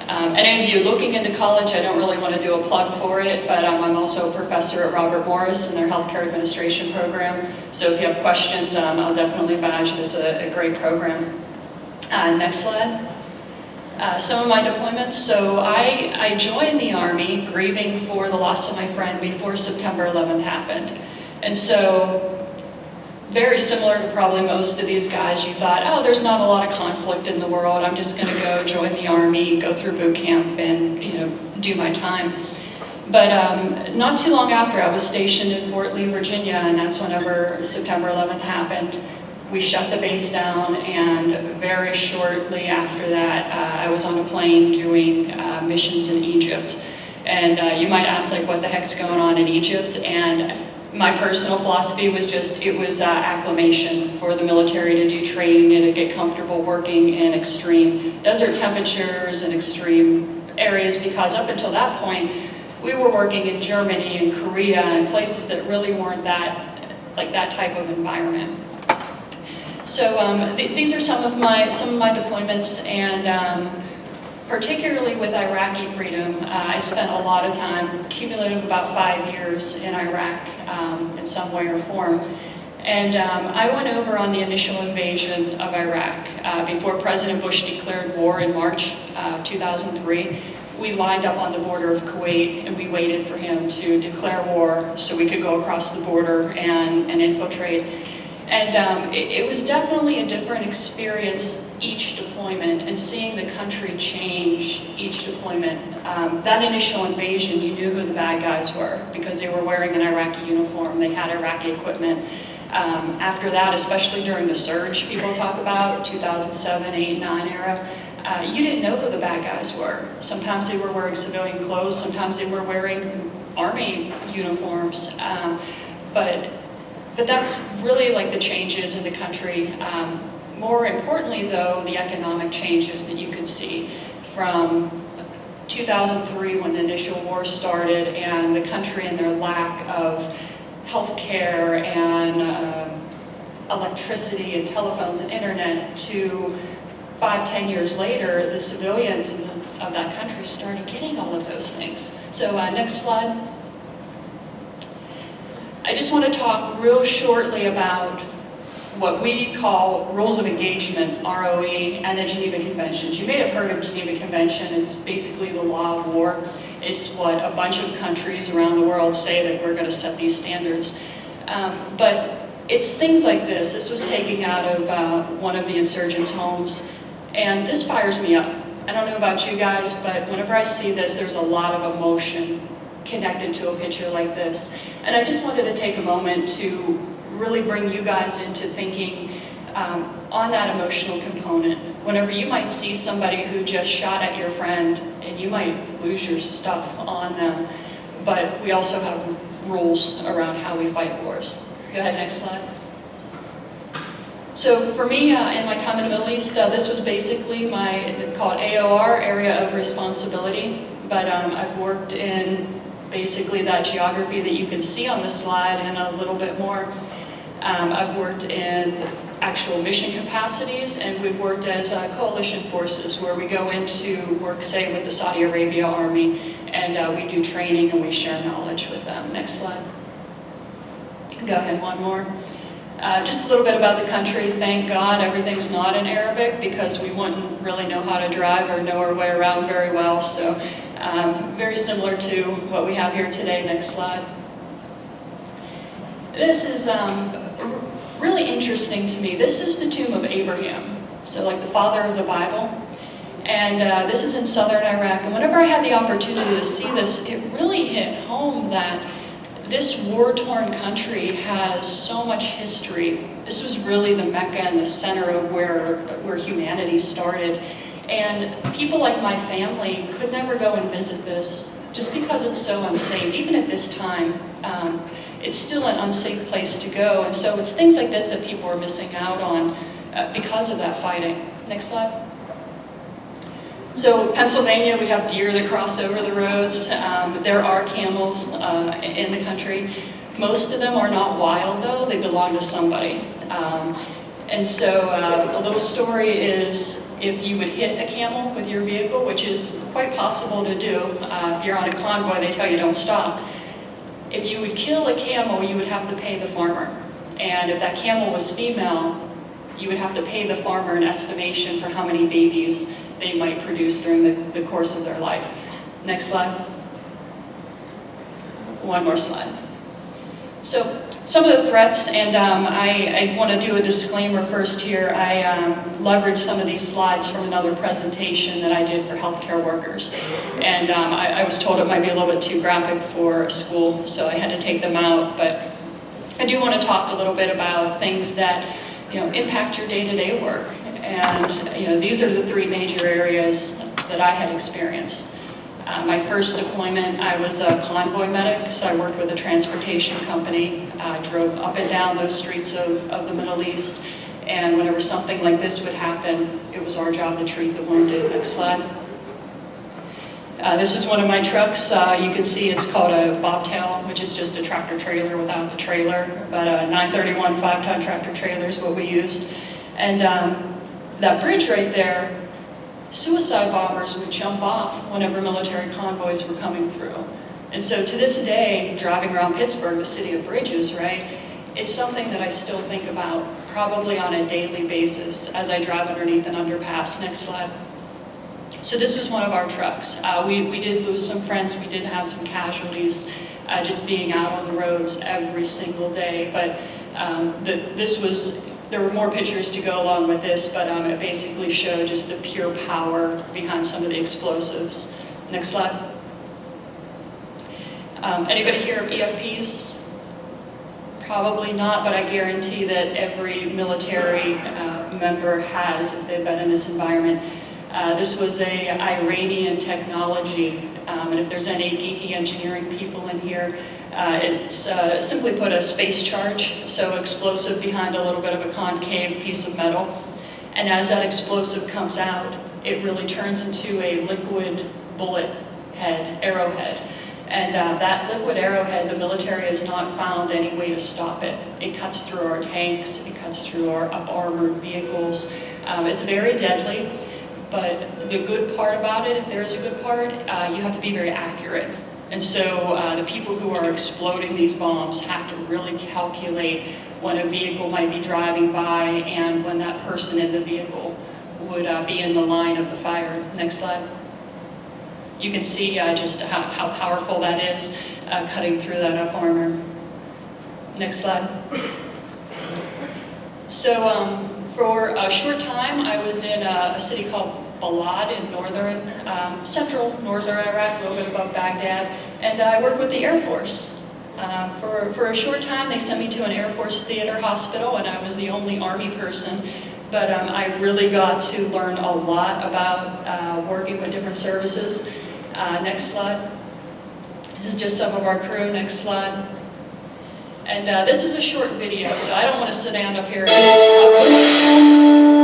Any of you looking into college, I don't really want to do a plug for it, but I'm also a professor at Robert Morris in their healthcare administration program. So if you have questions, I'll definitely vouch. It's a great program. Next slide. Some of my deployments. So I joined the Army grieving for the loss of my friend before September 11th happened. And so very similar to probably most of these guys, you thought, oh, there's not a lot of conflict in the world. I'm just going to go join the Army, go through boot camp, and do my time. But not too long after, I was stationed in Fort Lee, Virginia, and that's whenever September 11th happened. We shut the base down, and very shortly after that, I was on a plane doing missions in Egypt. And you might ask, like, what the heck's going on in Egypt? And my personal philosophy was just, it was acclimation for the military to do training and to get comfortable working in extreme desert temperatures and extreme areas, because up until that point, we were working in Germany and Korea and places that really weren't that type of environment. So these are some of my deployments, and particularly with Iraqi freedom, I spent a lot of time, cumulative about 5 years in Iraq in some way or form. And I went over on the initial invasion of Iraq. Before President Bush declared war in March 2003, we lined up on the border of Kuwait and we waited for him to declare war so we could go across the border and infiltrate. And it was definitely a different experience each deployment, and seeing the country change each deployment. That initial invasion, you knew who the bad guys were because they were wearing an Iraqi uniform, they had Iraqi equipment. After that, especially during the surge people talk about, 2007, 8, 9 era, you didn't know who the bad guys were. Sometimes they were wearing civilian clothes, sometimes they were wearing army uniforms. But that's really like the changes in the country. More importantly though, the economic changes that you could see from 2003 when the initial war started and the country and their lack of health care and electricity and telephones and internet to 5-10 years later, the civilians of that country started getting all of those things. So next slide. I just want to talk real shortly about what we call rules of engagement, ROE, and the Geneva Conventions. You may have heard of Geneva Convention. It's basically the law of war. It's what a bunch of countries around the world say that we're going to set these standards. But it's things like this. This was taken out of one of the insurgents' homes. And this fires me up. I don't know about you guys, but whenever I see this, there's a lot of emotion connected to a picture like this. And I just wanted to take a moment to really bring you guys into thinking on that emotional component. Whenever you might see somebody who just shot at your friend and you might lose your stuff on them, but we also have rules around how we fight wars. Go ahead, next slide. So for me, in my time in the Middle East, this was basically my, called AOR, Area of Responsibility, but I've worked in basically that geography that you can see on the slide and a little bit more. I've worked in actual mission capacities, and we've worked as coalition forces where we go into work, say, with the Saudi Arabia Army, and we do training and we share knowledge with them. Next slide. Go ahead, one more. Just a little bit about the country. Thank God everything's not in Arabic because we wouldn't really know how to drive or know our way around very well. So very similar to what we have here today. Next slide. This is really interesting to me. This is the tomb of Abraham, so like the father of the Bible. And this is in southern Iraq. And whenever I had the opportunity to see this, it really hit home that this war-torn country has so much history. This was really the Mecca and the center of where humanity started. And people like my family could never go and visit this just because it's so unsafe. Even at this time, it's still an unsafe place to go. And so it's things like this that people are missing out on because of that fighting. Next slide. So Pennsylvania, we have deer that cross over the roads. There are camels in the country. Most of them are not wild though, they belong to somebody. And so a little story is if you would hit a camel with your vehicle, which is quite possible to do. If you're on a convoy, they tell you don't stop. If you would kill a camel, you would have to pay the farmer. And if that camel was female, you would have to pay the farmer an estimation for how many babies they might produce during the course of their life. Next slide. One more slide. So some of the threats, and I want to do a disclaimer first here. I leveraged some of these slides from another presentation that I did for healthcare workers. And I was told it might be a little bit too graphic for a school, so I had to take them out. But I do want to talk a little bit about things that impact your day-to-day work. And these are the three major areas that I had experienced. My first deployment, I was a convoy medic, so I worked with a transportation company, drove up and down those streets of the Middle East, and whenever something like this would happen, it was our job to treat the wounded. Next slide. This is one of my trucks. You can see it's called a bobtail, which is just a tractor trailer without the trailer, but a 931 5-ton tractor trailer is what we used. And that bridge right there, suicide bombers would jump off whenever military convoys were coming through. And so to this day, driving around Pittsburgh, the city of bridges, right, it's something that I still think about probably on a daily basis as I drive underneath an underpass. Next slide. So this was one of our trucks. We did lose some friends, we did have some casualties just being out on the roads every single day, but there were more pictures to go along with this, but it basically showed just the pure power behind some of the explosives. Next slide. Anybody hear of EFPs? Probably not, but I guarantee that every military member has, if they've been in this environment. This was a Iranian technology, and if there's any geeky engineering people in here, it's simply put a space charge, so explosive behind a little bit of a concave piece of metal. And as that explosive comes out, it really turns into a liquid bullet head, arrowhead. And that liquid arrowhead, the military has not found any way to stop it. It cuts through our tanks, it cuts through our up-armored vehicles. It's very deadly, but the good part about it, if there is a good part, you have to be very accurate. And so the people who are exploding these bombs have to really calculate when a vehicle might be driving by and when that person in the vehicle would be in the line of the fire. Next slide. You can see just how powerful that is, cutting through that up armor. Next slide. So for a short time, I was in a city called Balad in central northern Iraq, a little bit above Baghdad, and I worked with the Air Force. For a short time, they sent me to an Air Force theater hospital, and I was the only Army person, but I really got to learn a lot about working with different services. Next slide. This is just some of our crew. Next slide. And this is a short video, so I don't want to sit down up here.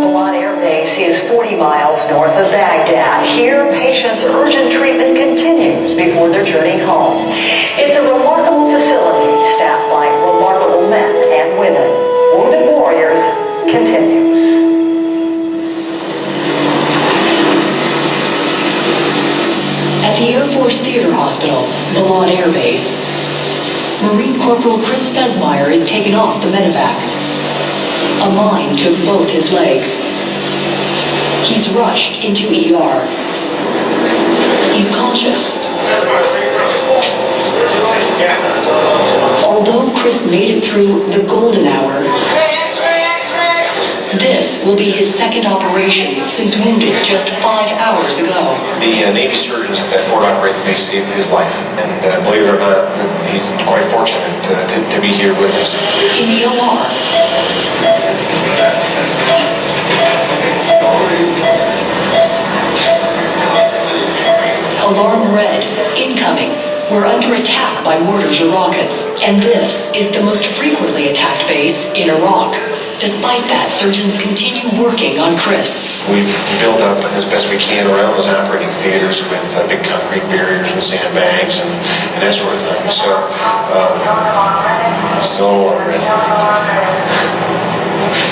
Balad Air Base is 40 miles north of Baghdad. Here, patients' urgent treatment continues before their journey home. It's a remarkable facility staffed by remarkable men and women. Wounded Warriors continues. At the Air Force Theater Hospital, Balad Air Base, Marine Corporal Chris Fesmeyer is taken off the medevac. A mine took both his legs. He's rushed into ER. He's conscious. Although Chris made it through the golden hour, this will be his second operation since wounded just 5 hours ago. The Navy surgeons at Fort Operating Base saved his life, and believe it or not, he's quite fortunate to be here with us. In the OR, alarm red, incoming. We're under attack by mortars or rockets, and this is the most frequently attacked base in Iraq. Despite that, surgeons continue working on Chris. We've built up as best we can around those operating theaters with big concrete barriers and sandbags and that sort of thing. So, still alarm red.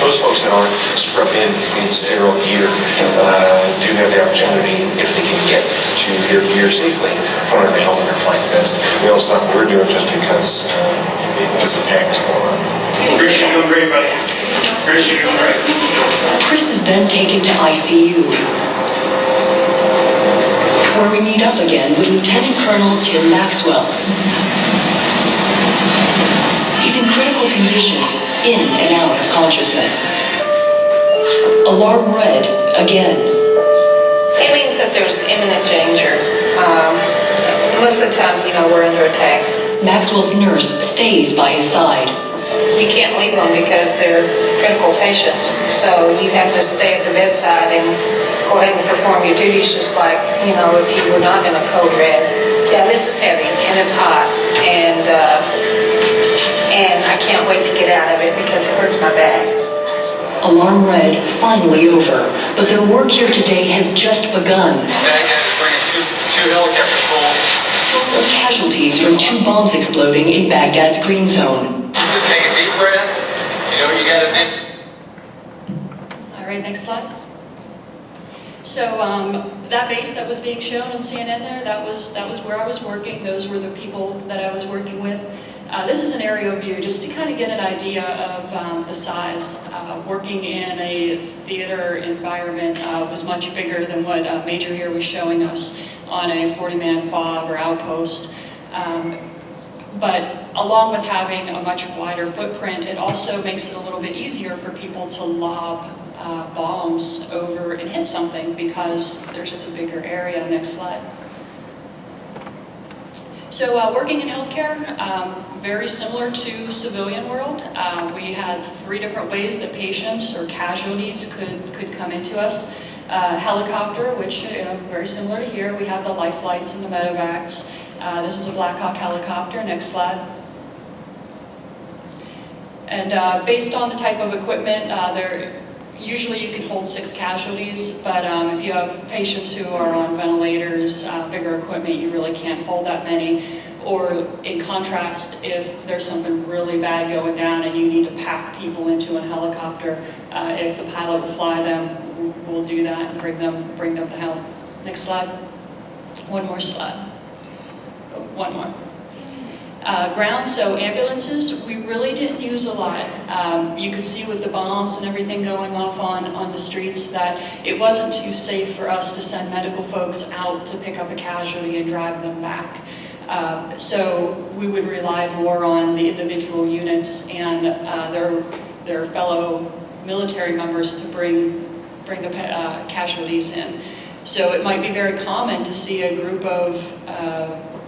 Those folks that aren't scrubbed in sterile gear do have the opportunity, if they can get to their gear safely, put on a helmet or flight vest. We all stop what we're doing just because this attack is going on. Chris, you're doing great, buddy. Chris, you're doing great. Chris is then taken to ICU, where we meet up again with Lieutenant Colonel Tim Maxwell. He's in critical condition, in and out of consciousness. Alarm red again. It means that there's imminent danger. Most of the time, we're under attack. Maxwell's nurse stays by his side. You can't leave them because they're critical patients. So you have to stay at the bedside and go ahead and perform your duties just like, if you were not in a code red. Yeah, this is heavy and it's hot and I can't wait to get out of it because it hurts my back. Alarm red finally over, but their work here today has just begun. Baghdad is bringing two helicopters full. Of casualties from 2 bombs exploding in Baghdad's green zone. Just take a deep breath. You know what you gotta do. All right, next slide. So that base that was being shown on CNN there, that was where I was working. Those were the people that I was working with. This is an aerial view just to kind of get an idea of the size. Working in a theater environment was much bigger than what Major here was showing us on a 40-man FOB or outpost. But along with having a much wider footprint, it also makes it a little bit easier for people to lob bombs over and hit something because there's just a bigger area. Next slide. So working in healthcare, very similar to civilian world. We had 3 different ways that patients or casualties could come into us. Helicopter, which, very similar to here, we have the life flights and the medevacs. This is a Black Hawk helicopter. Next slide. And based on the type of equipment, usually you can hold 6 casualties, but if you have patients who are on ventilators, bigger equipment, you really can't hold that many. Or in contrast, if there's something really bad going down and you need to pack people into a helicopter, if the pilot will fly them, we'll do that and bring them to help. Next slide. One more slide. One more. Ground, so ambulances, we really didn't use a lot. You could see with the bombs and everything going off on the streets that it wasn't too safe for us to send medical folks out to pick up a casualty and drive them back. So we would rely more on the individual units and their fellow military members to bring the casualties in. So it might be very common to see a group of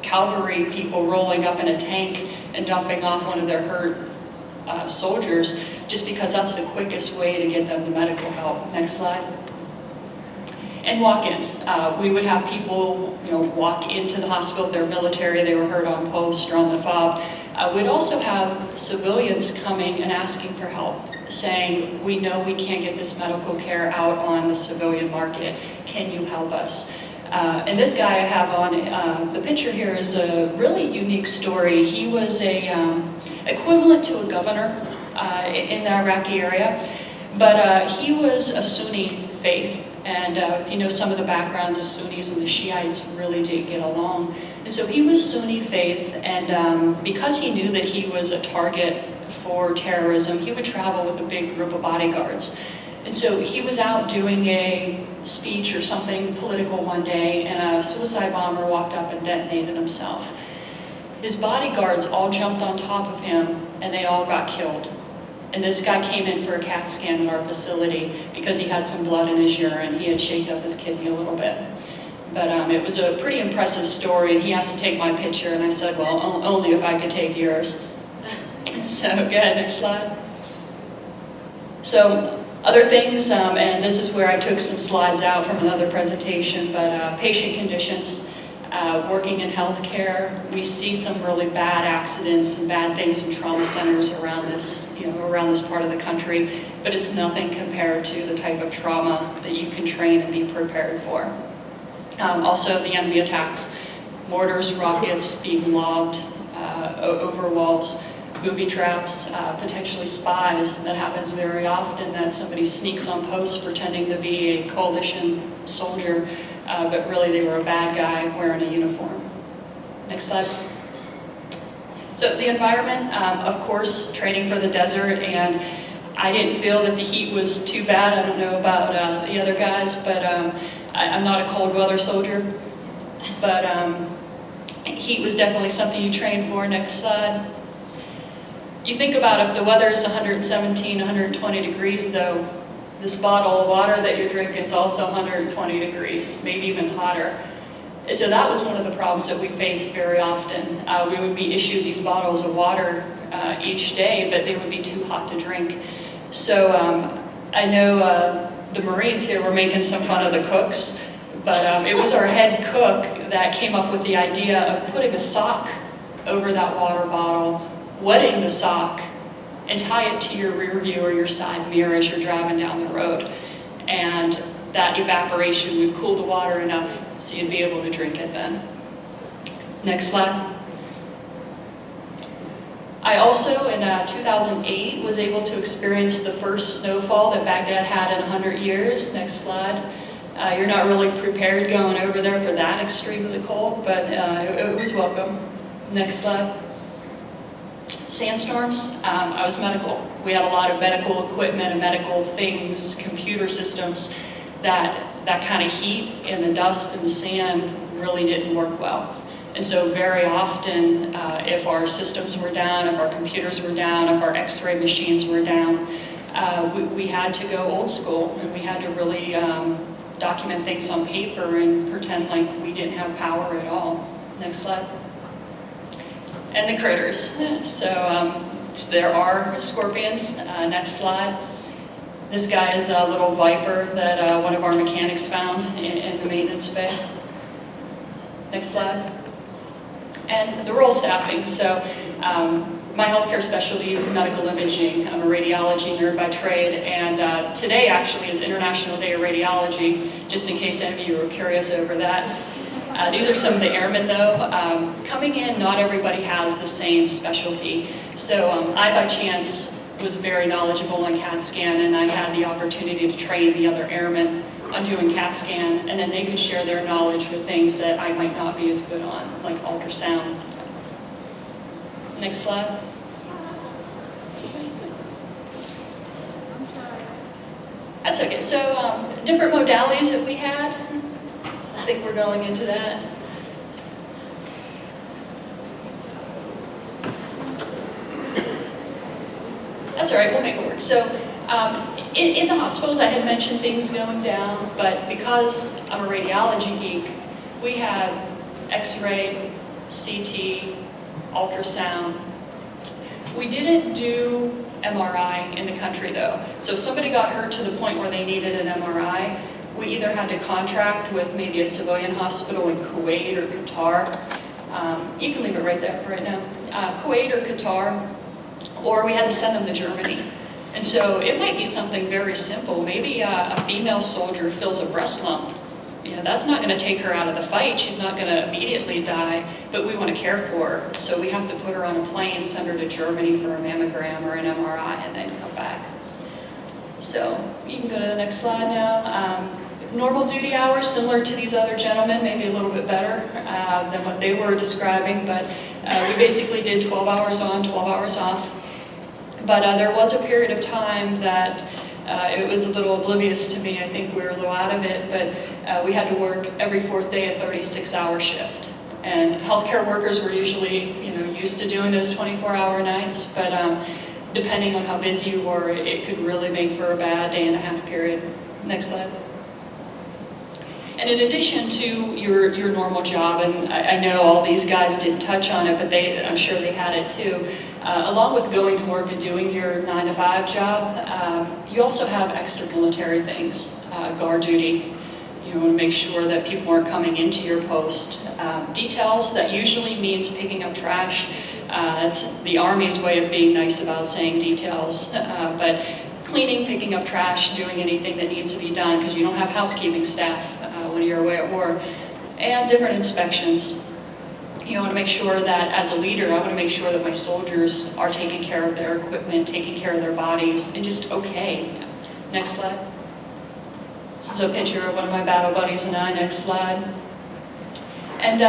cavalry people rolling up in a tank and dumping off one of their hurt soldiers, just because that's the quickest way to get them the medical help. Next slide. And walk-ins. We would have people, walk into the hospital if they're military, they were hurt on post or on the fob. We'd also have civilians coming and asking for help, saying, we know we can't get this medical care out on the civilian market. Can you help us? And this guy I have on the picture here is a really unique story. He was equivalent to a governor in the Iraqi area, but he was a Sunni faith. And if you know some of the backgrounds of Sunnis and the Shiites really did get along. And so he was Sunni faith, and because he knew that he was a target for terrorism, he would travel with a big group of bodyguards. And so he was out doing a speech or something political one day, and a suicide bomber walked up and detonated himself. His bodyguards all jumped on top of him, and they all got killed. And this guy came in for a CAT scan in our facility because he had some blood in his urine. He had shaked up his kidney a little bit. But it was a pretty impressive story, and he asked to take my picture, and I said, well, only if I could take yours. So go ahead, next slide. So other things, and this is where I took some slides out from another presentation, but patient conditions. Working in healthcare, we see some really bad accidents and bad things in trauma centers around this, around this part of the country, but it's nothing compared to the type of trauma that you can train and be prepared for. Also the enemy attacks, mortars, rockets being lobbed over walls, booby traps, potentially spies. That happens very often, that somebody sneaks on post pretending to be a coalition soldier, but really they were a bad guy wearing a uniform. Next slide. So the environment, of course, training for the desert, and I didn't feel that the heat was too bad. I don't know about the other guys, but I'm not a cold weather soldier. But heat was definitely something you train for. Next slide. You think about if the weather is 117, 120 degrees though, this bottle of water that you're drinking is also 120 degrees, maybe even hotter. And so that was one of the problems that we faced very often. We would be issued these bottles of water each day, but they would be too hot to drink. So I know the Marines here were making some fun of the cooks, but it was our head cook that came up with the idea of putting a sock over that water bottle, wetting the sock, and tie it to your rear view or your side mirror as you're driving down the road. And that evaporation would cool the water enough so you'd be able to drink it then. Next slide. I also, in 2008, was able to experience the first snowfall that Baghdad had in 100 years. Next slide. You're not really prepared going over there for that extremely cold, but it was welcome. Next slide. Sandstorms, I was medical. We had a lot of medical equipment and medical things, computer systems, that kind of heat and the dust and the sand really didn't work well. And so very often, if our systems were down, if our computers were down, if our x-ray machines were down, we had to go old school, and we had to really document things on paper and pretend like we didn't have power at all. Next slide. And the critters. So there are scorpions. Next slide. This guy is a little Viper that one of our mechanics found in the maintenance bay. Next slide. And the role staffing. So my healthcare specialty is medical imaging. I'm a radiology nerd by trade, and today actually is International Day of Radiology, just in case any of you are curious over that. These are some of the airmen though. Coming in, not everybody has the same specialty. So I, by chance, was very knowledgeable on CAT scan, and I had the opportunity to train the other airmen on doing CAT scan, and then they could share their knowledge with things that I might not be as good on, like ultrasound. Next slide. That's okay. So different modalities that we had. I think we're going into that. That's all right, we'll make it work. So in the hospitals, I had mentioned things going down, but because I'm a radiology geek, we had X-ray, CT, ultrasound. We didn't do MRI in the country though. So if somebody got hurt to the point where they needed an MRI, we either had to contract with maybe a civilian hospital in Kuwait or Qatar. You can leave it right there for right now. Kuwait or Qatar, or we had to send them to Germany. And so it might be something very simple. Maybe a female soldier feels a breast lump. You know, that's not going to take her out of the fight. She's not going to immediately die, but we want to care for her. So we have to put her on a plane, send her to Germany for a mammogram or an MRI, and then come back. So you can go to the next slide now. Normal duty hours, similar to these other gentlemen, maybe a little bit better than what they were describing, but we basically did 12 hours on, 12 hours off. But there was a period of time that it was a little oblivious to me. I think we were a little out of it, but we had to work every fourth day a 36-hour shift. And healthcare workers were usually, used to doing those 24-hour nights, but depending on how busy you were, it could really make for a bad day-and-a-half period. Next slide. And in addition to your normal job, and I know all these guys didn't touch on it, but I'm sure they had it too, along with going to work and doing your 9-to-5 job, you also have extra military things, guard duty. You want to make sure that people aren't coming into your post. Details, that usually means picking up trash. It's the Army's way of being nice about saying details, but cleaning, picking up trash, doing anything that needs to be done, because you don't have housekeeping staff when you're away at war, and different inspections. You want to make sure that as a leader, I want to make sure that my soldiers are taking care of their equipment, taking care of their bodies, and just okay. Next slide. This is a picture of one of my battle buddies and I. Next slide. And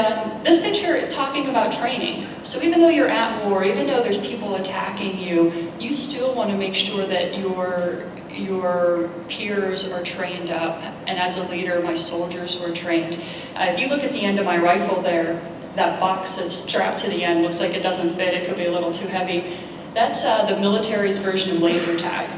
this picture talking about training. So even though you're at war, even though there's people attacking you, you still want to make sure that your peers are trained up. And as a leader, my soldiers were trained. If you look at the end of my rifle there, that box that's strapped to the end looks like it doesn't fit. It could be a little too heavy. That's the military's version of laser tag.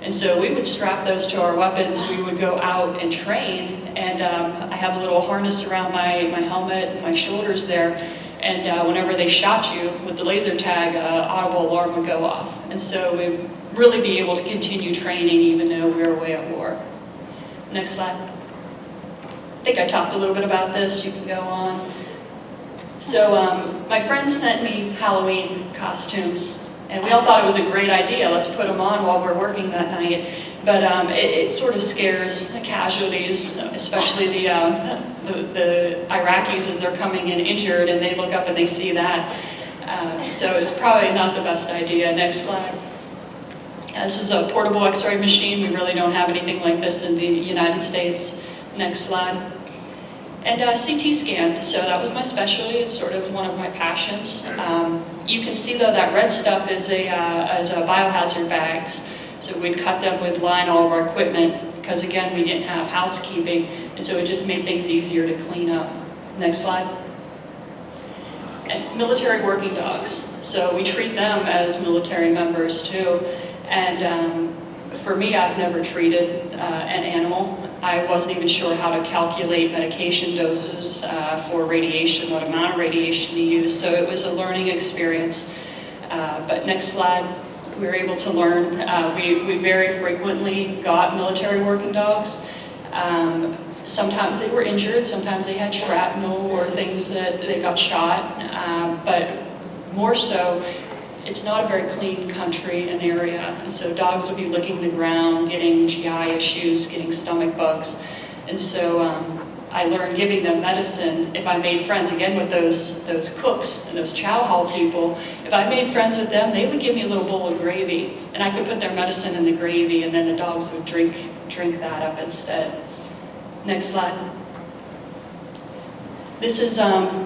And so we would strap those to our weapons. We would go out and train. And I have a little harness around my helmet and my shoulders there. And whenever they shot you with the laser tag, audible alarm would go off. And so we'd really be able to continue training even though we were away at war. Next slide. I think I talked a little bit about this. You can go on. So my friends sent me Halloween costumes. And we all thought it was a great idea. Let's put them on while we're working that night. But it sort of scares the casualties, especially the Iraqis as they're coming in injured, and they look up and they see that. So it's probably not the best idea. Next slide. This is a portable X-ray machine. We really don't have anything like this in the United States. Next slide. And CT scan, so that was my specialty. It's sort of one of my passions. You can see though that red stuff is a biohazard bags. So we'd cut them with line all of our equipment because again, we didn't have housekeeping. And so it just made things easier to clean up. Next slide. And military working dogs. So we treat them as military members too. And for me, I've never treated an animal. I wasn't even sure how to calculate medication doses for radiation, what amount of radiation to use, so it was a learning experience. But next slide. we were able to learn. We very frequently got military working dogs. Sometimes they were injured, sometimes they had shrapnel or things that they got shot, but more so, it's not a very clean country and area, and so dogs will be licking the ground, getting GI issues, getting stomach bugs, and so I learned giving them medicine. If I made friends again with those cooks and those chow hall people, if I made friends with them, they would give me a little bowl of gravy, and I could put their medicine in the gravy, and then the dogs would drink that up instead. Next slide. This is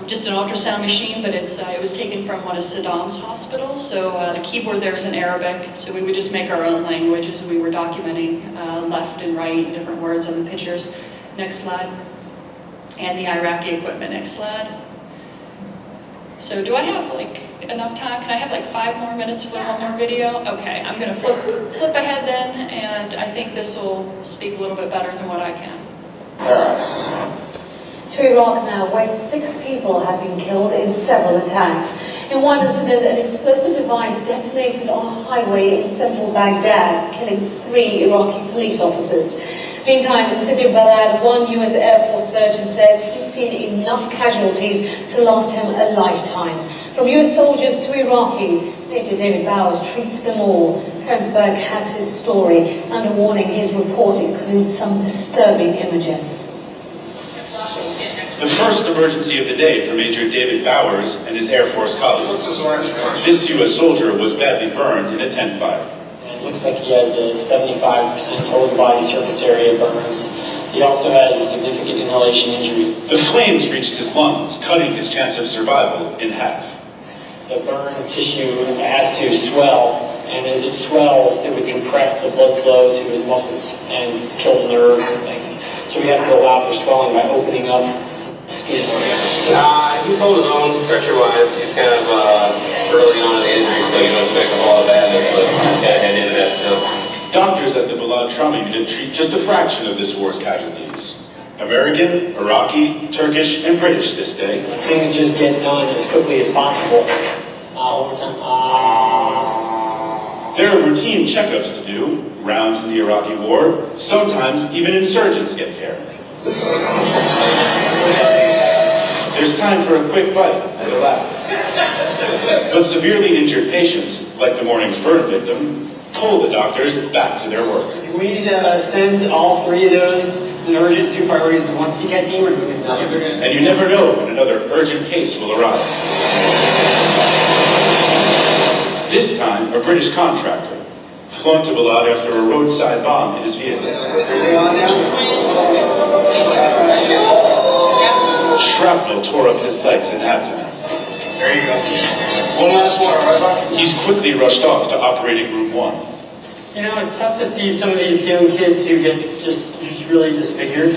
just an ultrasound machine, but it was taken from one of Saddam's hospitals. So the keyboard there is in Arabic, so we would just make our own languages, and we were documenting left and right, different words on the pictures. Next slide. And the Iraqi equipment. Next slide. So do I have like enough time? Can I have like 5 more minutes for one more video? Okay, I'm gonna flip ahead then, and I think this will speak a little bit better than what I can. To Iraq now, where 6 people have been killed in several attacks. In one incident, an explosive device detonated on a highway in central Baghdad, killing 3 Iraqi police officers. Meantime, in the city of Balad, one U.S. Air Force surgeon says he's seen enough casualties to last him a lifetime. From U.S. soldiers to Iraqis, Major David Bowers treats them all. Terence Berg has his story, and a warning his report includes some disturbing images. The first emergency of the day for Major David Bowers and his Air Force colleagues. This U.S. soldier was badly burned in a tent fire. It looks like he has a 75% total body surface area burns. He also has a significant inhalation injury. The flames reached his lungs, cutting his chance of survival in half. The burn tissue has to swell, and as it swells, it would compress the blood flow to his muscles and kill the nerves and things. So we have to allow for swelling by opening up skin. He's holding his own pressure-wise. He's kind of early on in the injury, so you don't expect a whole lot of badness, but he's got to head into that still. Doctors at the Balad Trauma Unit treat just a fraction of this war's casualties. American, Iraqi, Turkish, and British this day. Things just get done as quickly as possible. One more time. There are routine checkups to do, rounds in the Iraqi war. Sometimes even insurgents get care. There's time for a quick bite and a laugh. But severely injured patients, like the morning's burn victim, pull the doctors back to their work. We send all 3 of those urgent 2 priorities in one PCAT team, or do we get done? And you never know when another urgent case will arrive. This time, a British contractor, flown to Balad after a roadside bomb in his vehicle. Shrapnel tore up his legs and abdomen. There you go. One last one, right? He's quickly rushed off to operating room 1. You know, it's tough to see some of these young kids who get just really disfigured.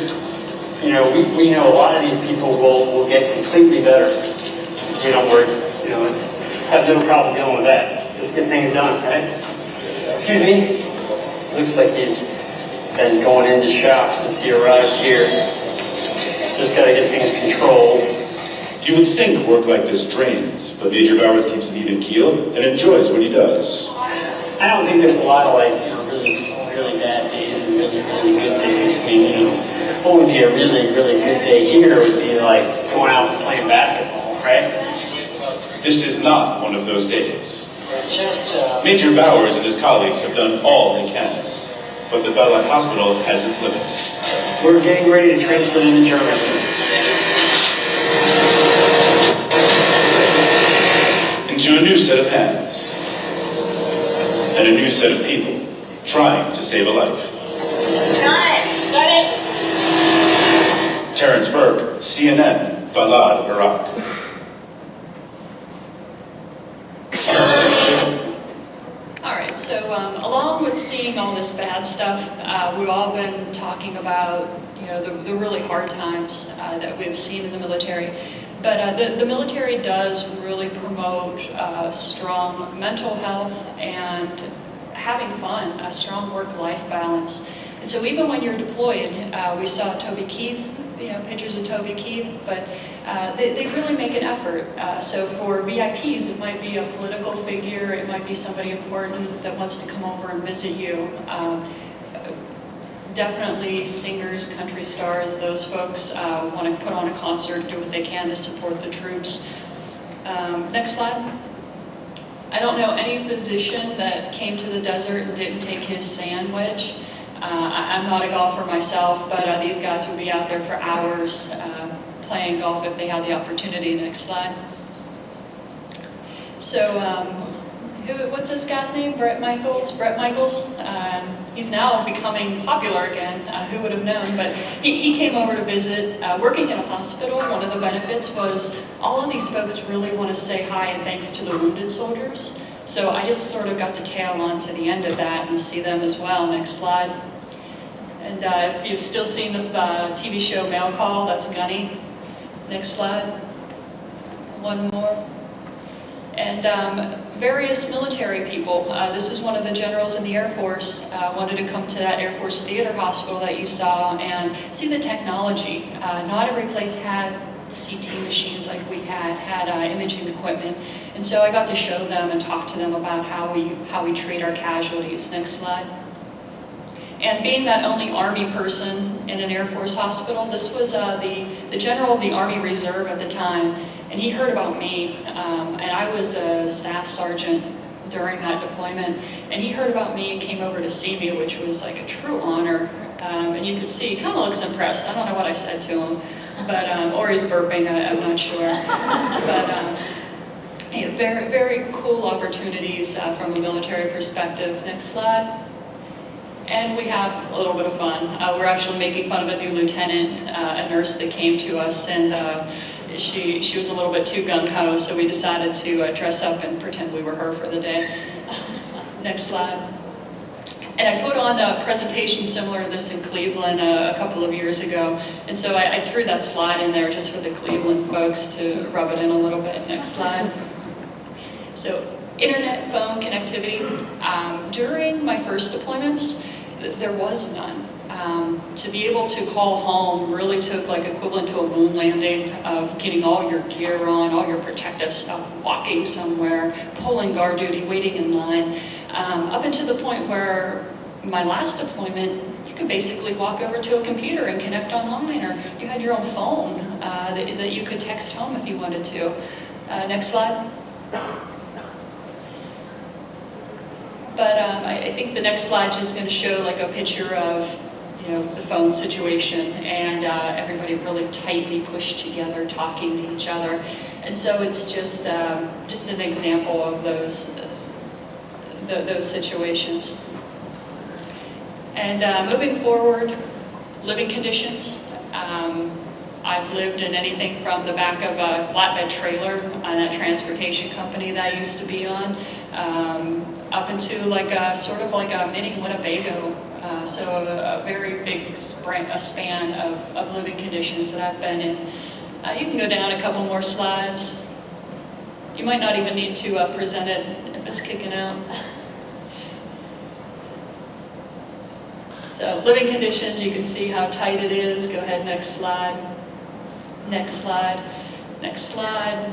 You know, we know a lot of these people will get completely better. So you don't worry, you know, have no problem dealing with that. Just get things done, right? Excuse me? Looks like he's been going into shock since he arrived here. Just gotta get things controlled. You would think work like this drains, but Major Bowers keeps an even keel and enjoys what he does. I don't think there's a lot of really bad days and really good days. I mean, you know, what would be a really good day here would be like going out and playing basketball, right? This is not one of those days. It's just, Major Bowers and his colleagues have done all they can, but the Balad Hospital has its limits. We're getting ready to transfer them to Germany. Into a new set of hands. And a new set of people trying to save a life. Got it. Terence Berg, CNN, Balad, Iraq. All right, so along with seeing all this bad stuff, we've all been talking about, you know, the really hard times that we've seen in the military. But the military does really promote strong mental health and having fun, a strong work-life balance. And so even when you're deployed, we saw Toby Keith, you know, pictures of Toby Keith, but they really make an effort. So for VIPs, it might be a political figure, it might be somebody important that wants to come over and visit you. Definitely singers, country stars, those folks want to put on a concert, do what they can to support the troops. Next slide. I don't know any physician that came to the desert and didn't take his sand wedge. I'm not a golfer myself, but these guys would be out there for hours playing golf if they had the opportunity. Next slide. So, what's this guy's name? Brett Michaels? Brett Michaels. He's now becoming popular again. Who would have known? But he came over to visit. Working in a hospital, one of the benefits was all of these folks really want to say hi and thanks to the wounded soldiers. So I just sort of got to tail on to the end of that and see them as well. Next slide. And if you've still seen the TV show Mail Call, that's Gunny. Next slide. One more. And various military people. This was one of the generals in the Air Force, wanted to come to that Air Force Theater Hospital that you saw and see the technology. Not every place had CT machines like we had imaging equipment. And so I got to show them and talk to them about how we treat our casualties. Next slide. And being that only Army person in an Air Force hospital, this was the general of the Army Reserve at the time, and he heard about me, and I was a staff sergeant during that deployment, and he heard about me and came over to see me, which was like a true honor, and you could see, he kind of looks impressed. I don't know what I said to him, but or he's burping, I'm not sure, but yeah, very, very cool opportunities from a military perspective. Next slide. And we have a little bit of fun. We're actually making fun of a new lieutenant, a nurse that came to us, and she was a little bit too gung-ho, so we decided to dress up and pretend we were her for the day. Next slide. And I put on a presentation similar to this in Cleveland a couple of years ago, and so I threw that slide in there just for the Cleveland folks to rub it in a little bit. Next slide. So, internet phone connectivity. During my first deployments, there was none. To be able to call home really took like equivalent to a moon landing of getting all your gear on, all your protective stuff, walking somewhere, pulling guard duty, waiting in line, up until the point where my last deployment, you could basically walk over to a computer and connect online, or you had your own phone that you could text home if you wanted to. Next slide. But I think the next slide is just going to show like a picture of, the phone situation, and everybody really tightly pushed together, talking to each other, and so it's just an example of those situations. And moving forward, living conditions. I've lived in anything from the back of a flatbed trailer on that transportation company that I used to be on, up into like sort of like a mini Winnebago. So a very big span of living conditions that I've been in. You can go down a couple more slides. You might not even need to present it if it's kicking out. So living conditions, you can see how tight it is. Go ahead, next slide. Next slide. Next slide.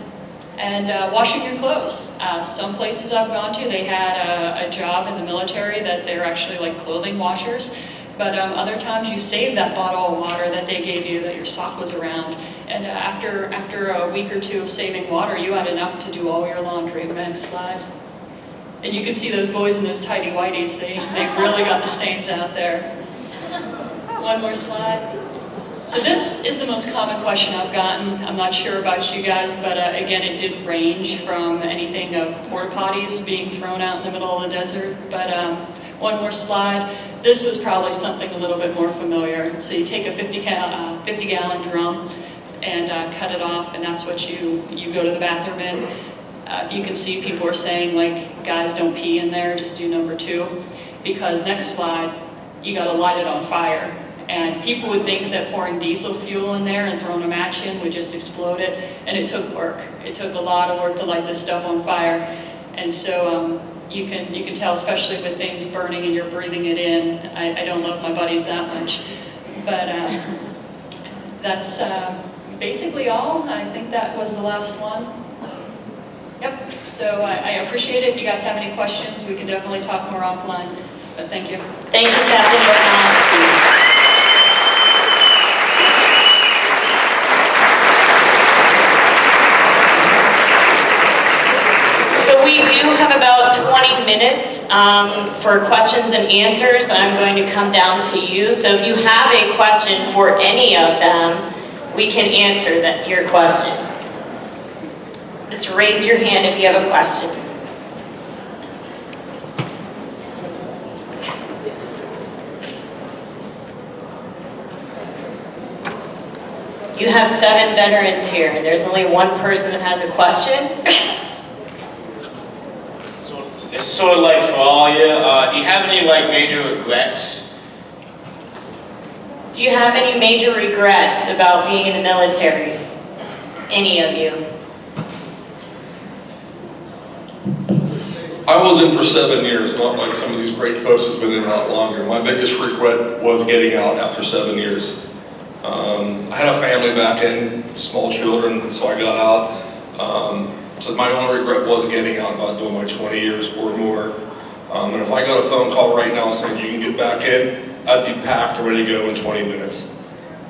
And washing your clothes. Some places I've gone to, they had a job in the military that they're actually like clothing washers. But other times you save that bottle of water that they gave you, that your sock was around. And after a week or two of saving water, you had enough to do all your laundry. Next slide. And you can see those boys in those tighty whities. They really got the stains out there. One more slide. So this is the most common question I've gotten. I'm not sure about you guys, but again, it did range from anything of porta potties being thrown out in the middle of the desert. But one more slide. This was probably something a little bit more familiar. So you take a 50-gallon drum and cut it off, and that's what you go to the bathroom in. If you can see, people are saying, like, guys, don't pee in there, just do number 2. Because next slide, you gotta light it on fire. And people would think that pouring diesel fuel in there and throwing a match in would just explode it, and it took work. It took a lot of work to light this stuff on fire. And so you can tell, especially with things burning and you're breathing it in. I don't love my buddies that much. But that's basically all. I think that was the last one. Yep, so I appreciate it. If you guys have any questions, we can definitely talk more offline, but thank you. Thank you, Captain Bojanowski. So we do have about 20 minutes for questions and answers. I'm going to come down to you. So if you have a question for any of them, we can answer your questions. Just raise your hand if you have a question. You have 7 veterans here, and there's only one person that has a question. It's sort of like for all of you. Do you have any major regrets? Do you have any major regrets about being in the military? Any of you? I was in for 7 years, not like some of these great folks that's been in a lot longer. My biggest regret was getting out after 7 years. I had a family back in, small children, so I got out. So my only regret was getting out, not doing my 20 years or more. And if I got a phone call right now saying you can get back in, I'd be packed and ready to go in 20 minutes.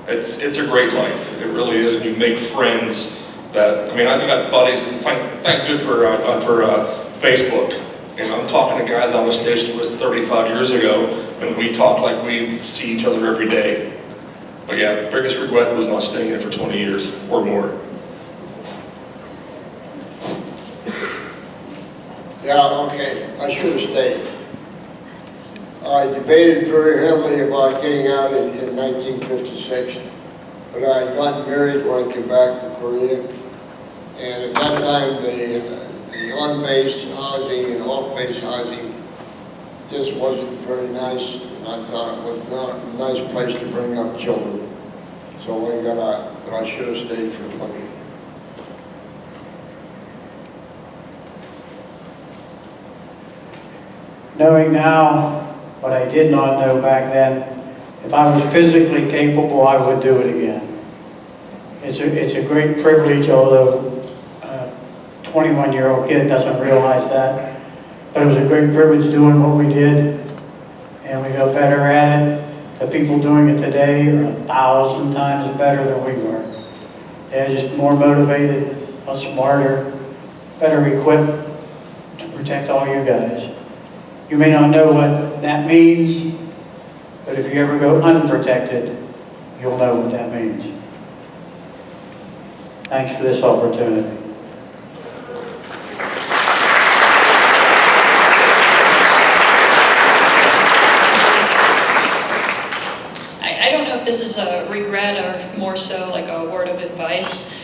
It's a great life, it really is. You make friends that, I mean, I've got buddies, and thank good for Facebook. And I'm talking to guys I was stationed with 35 years ago, and we talk like we see each other every day. But yeah, the biggest regret was not staying in for 20 years or more. Yeah, okay, I should have stayed. I debated very heavily about getting out in 1956, but I got married when I came back from Korea, and at that time the on-base housing and off-base housing just wasn't very nice, and I thought it was not a nice place to bring up children. So I got out, but I should have stayed for 20. Knowing now what I did not know back then, if I was physically capable, I would do it again. It's a great privilege, although a 21-year-old kid doesn't realize that. But it was a great privilege doing what we did, and we got better at it. The people doing it today are 1,000 times better than we were. They're just more motivated, much smarter, better equipped to protect all you guys. You may not know what that means, but if you ever go unprotected, you'll know what that means. Thanks for this opportunity. I don't know if this is a regret or more so like a word of advice,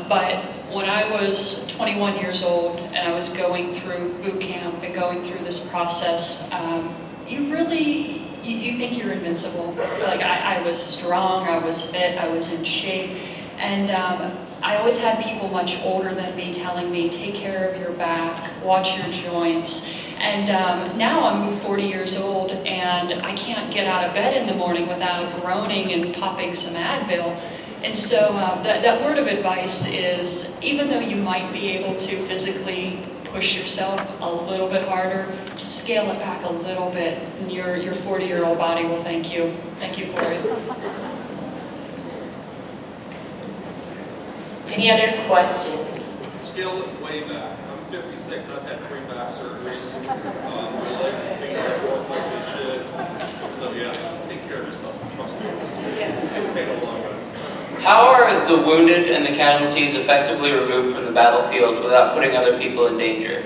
but when I was 21 years old and I was going through boot camp and going through this process, you think you're invincible. Like I was strong, I was fit, I was in shape, and I always had people much older than me telling me, take care of your back, watch your joints. And now I'm 40 years old and I can't get out of bed in the morning without groaning and popping some Advil. And so that word of advice is, even though you might be able to physically push yourself a little bit harder, just scale it back a little bit, and your 40-year-old body will thank you. Thank you for it. Any other questions? Scale it way back. I'm 56, I've had 3 back surgeries. My legs and feet don't work like they should. So yeah, take care of yourself. Trust me. It's made a long way. How are the wounded and the casualties effectively removed from the battlefield without putting other people in danger?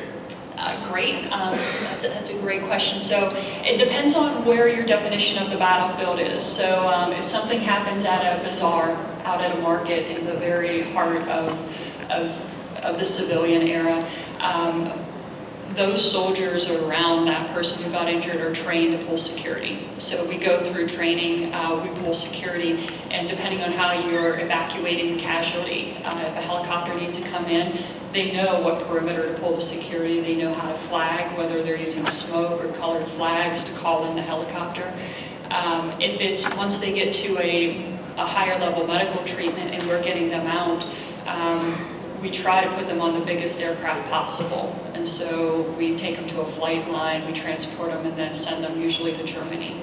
Great. That's a great question. So it depends on where your definition of the battlefield is. So if something happens at a bazaar, out at a market in the very heart of the civilian era, those soldiers around that person who got injured are trained to pull security. So we go through training, we pull security, and depending on how you're evacuating the casualty, if a helicopter needs to come in, they know what perimeter to pull the security, they know how to flag, whether they're using smoke or colored flags to call in the helicopter. If it's once they get to a a higher level medical treatment and we're getting them out, we try to put them on the biggest aircraft possible. And so we take them to a flight line, we transport them, and then send them usually to Germany.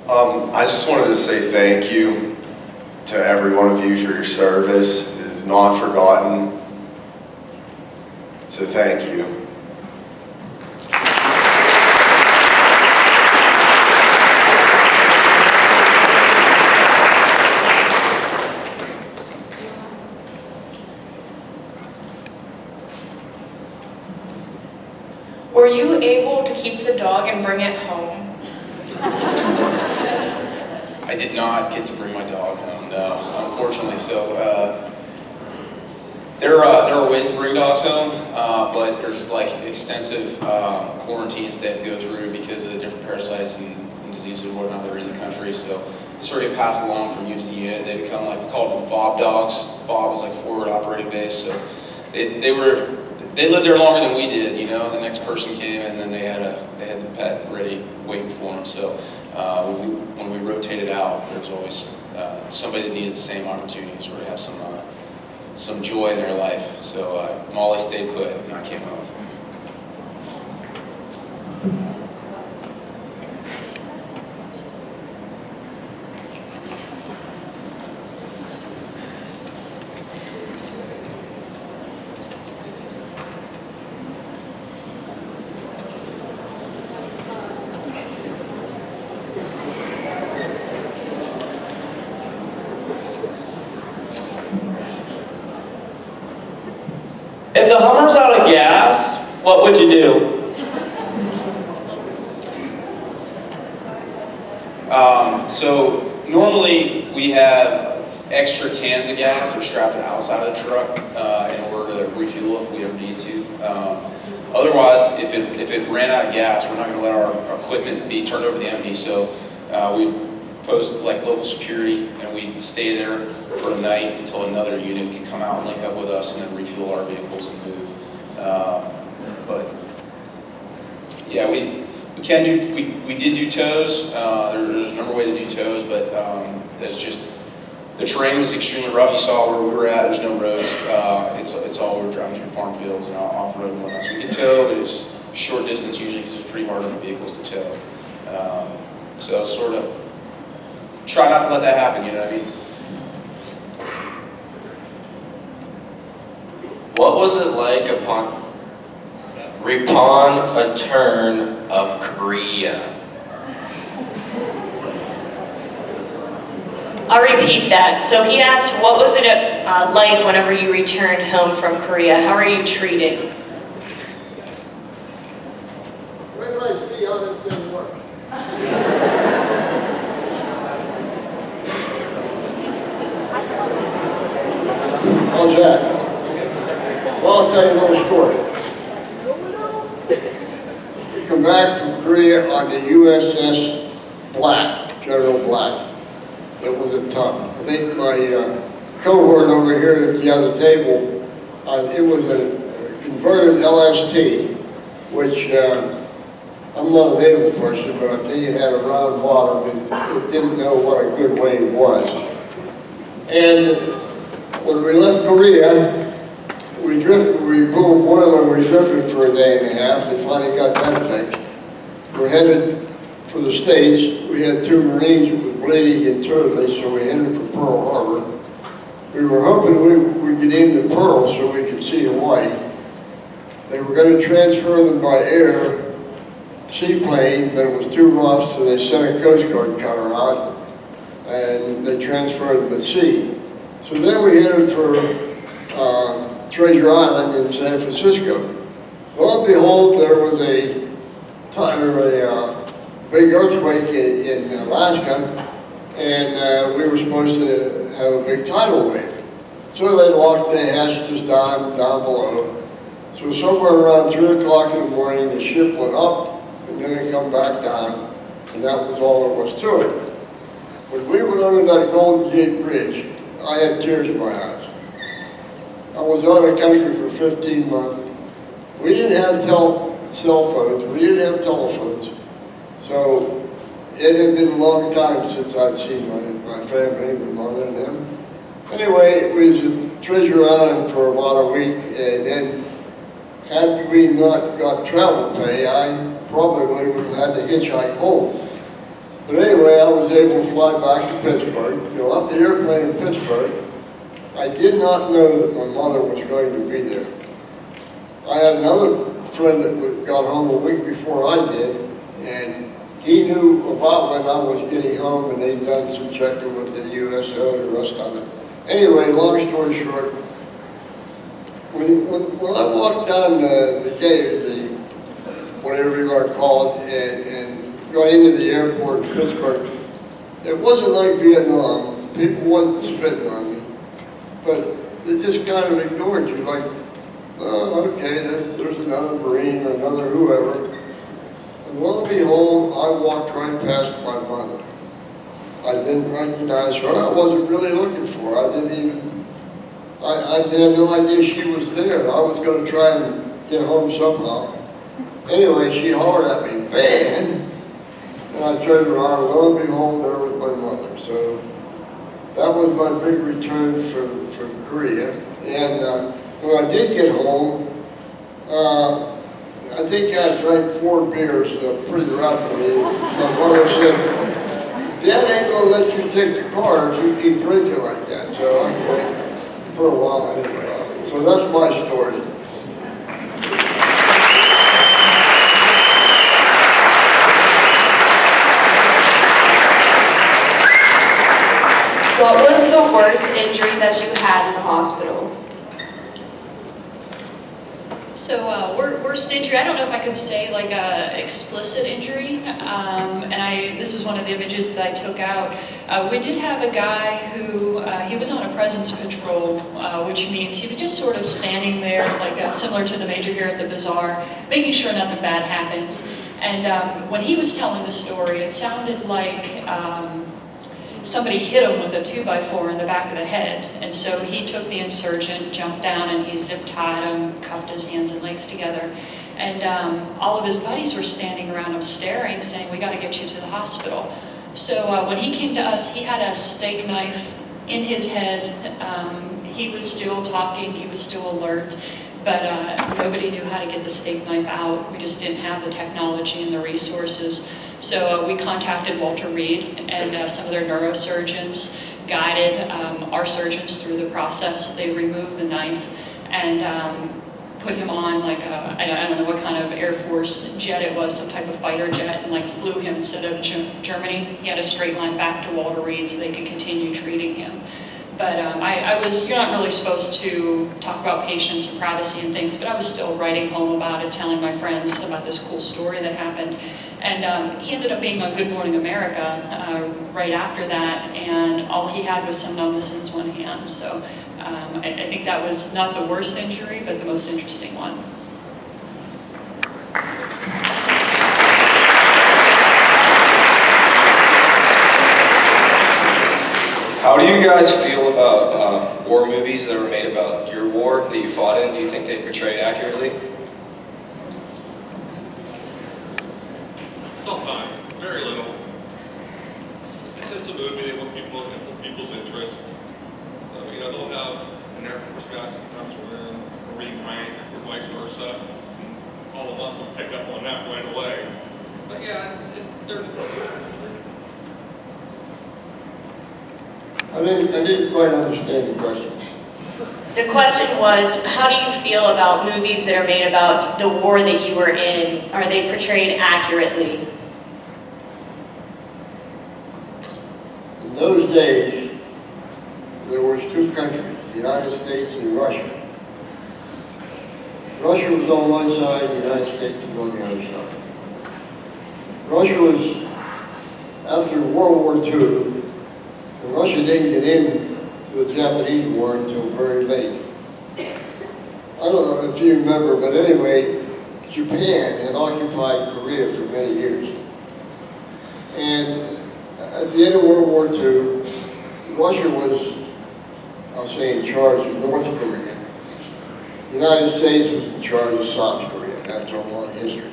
I just wanted to say thank you to every one of you for your service. It is not forgotten. So thank you. Were you able to keep the dog and bring it home? I did not get to bring my dog home, no, unfortunately. So there are ways to bring dogs home, but there's like extensive quarantines they have to go through because of the different parasites and diseases and whatnot that are in the country. So it's sort of passed along from unit to unit. They become like, we call them FOB dogs. FOB is like forward operating base. So they lived there longer than we did, you know. The next person came and then they had the pet ready, waiting for them. So when we rotated out, there was always somebody that needed the same opportunity to sort of have some joy in their life. So Molly stayed put and I came home. If the Hummer's out of gas, what would you do? So normally we have extra cans of gas that are strapped outside of the truck in order to refuel if we ever need to. Otherwise, if it ran out of gas, we're not going to let our equipment be turned over to empty. So we post like local security and we stay there for a night until another unit can come out and link up with us and then refuel our vehicles and move. But yeah, we did do tows. There's a number of ways to do tows, but that's just, the terrain was extremely rough. You saw where we were at. There's no roads. It's all, we were driving through farm fields and off-road and whatnot. So we could tow, but it's short distance usually because it's pretty hard on the vehicles to tow. So sort of try not to let that happen, you know what I mean? What was it like upon a turn of Korea? I'll repeat that. So he asked, what was it like whenever you returned home from Korea? How are you treated? Where do I see how this thing works? How's that? Well, I'll tell you a little story. We come back from Korea on the USS Black, General Black. It was a ton. I think my cohort over here at the other table, it was a converted LST, which I'm not a naval person, but I think it had a round bottom and it didn't know what a good wave was. And when we left Korea, we blew a boiler, we drifted for a day and a half, they finally got that fixed. We're headed for the States. We had 2 Marines that were bleeding internally, so we headed for Pearl Harbor. We were hoping we'd get into Pearl so we could see Hawaii. They were going to transfer them by air, seaplane, but it was too rough, so they sent a Coast Guard cutter out, and they transferred them at sea. So then we headed for Treasure Island in San Francisco. Lo and behold, there was a big earthquake in Alaska, and we were supposed to have a big tidal wave. So they locked the hatches down below. So somewhere around 3 o'clock in the morning, the ship went up, and then it come back down, and that was all there was to it. When we went under that Golden Gate Bridge, I had tears in my eyes. I was out of the country for 15 months. We didn't have cell phones, we didn't have telephones. So it had been a long time since I'd seen my family, my mother and them. Anyway, we was at Treasure Island for about a week, and then had we not got travel pay, I probably would have had to hitchhike home. But anyway, I was able to fly back to Pittsburgh, go off the airplane in Pittsburgh. I did not know that my mother was going to be there. I had another friend that got home a week before I did, and he knew about when I was getting home, and they'd done some checking with the USO and the rest of it. Anyway, long story short, when I walked down the gate, whatever you want to call it, and got into the airport in Pittsburgh, it wasn't like Vietnam. People wasn't spitting on me, but they just kind of ignored you, like, oh, okay, there's another Marine or another whoever. And lo and behold, I walked right past my mother. I didn't recognize her. I wasn't really looking for her. I had no idea she was there. I was going to try and get home somehow. Anyway, she hollered at me, "Man!" And I turned around, lo and behold, there was my mother. So that was my big return from Korea. And when I did get home, I think I drank 4 beers pretty rapidly. My mother said, "Dad ain't gonna let you take the car if you keep drinking like that." So I quit for a while anyway. So that's my story. What was the worst injury that you had in the hospital? So worst injury, I don't know if I could say like a explicit injury, this was one of the images that I took out. We did have a guy who, he was on a presence patrol, which means he was just sort of standing there, like similar to the major here at the bazaar, making sure nothing bad happens. And when he was telling the story, it sounded like somebody hit him with a 2x4 in the back of the head. And so he took the insurgent, jumped down, and he zip-tied him, cuffed his hands and legs together. And all of his buddies were standing around him staring, saying, "We got to get you to the hospital." So when he came to us, he had a steak knife in his head. He was still talking, he was still alert, but nobody knew how to get the steak knife out. We just didn't have the technology and the resources. So we contacted Walter Reed, and some of their neurosurgeons guided our surgeons through the process. They removed the knife and put him on like I don't know what kind of Air Force jet it was, some type of fighter jet, and like flew him instead of Germany. He had a straight line back to Walter Reed so they could continue treating him. But you're not really supposed to talk about patients and privacy and things, but I was still writing home about it, telling my friends about this cool story that happened. And he ended up being on Good Morning America right after that, and all he had was some numbness in his one hand. So I think that was not the worst injury, but the most interesting one. How do you guys feel about war movies that were made about your war that you fought in? Do you think they portrayed accurately? Sometimes, very little. It's a movie, they want people's interest. So, they'll have an Air Force guy sometimes we're in Marine rank or vice versa. And all of us will pick up on that right away. But yeah, they're I didn't quite understand the question. The question was, how do you feel about movies that are made about the war that you were in? Are they portrayed accurately? In those days, there was 2 countries, the United States and Russia. Russia was on one side, the United States was on the other side. Russia was, after World War II, and Russia didn't get into the Japanese War until very late. I don't know if you remember, but anyway, Japan had occupied Korea for many years. And at the end of World War II, Russia was, I'll say, in charge of North Korea. The United States was in charge of South Korea. That's our long history.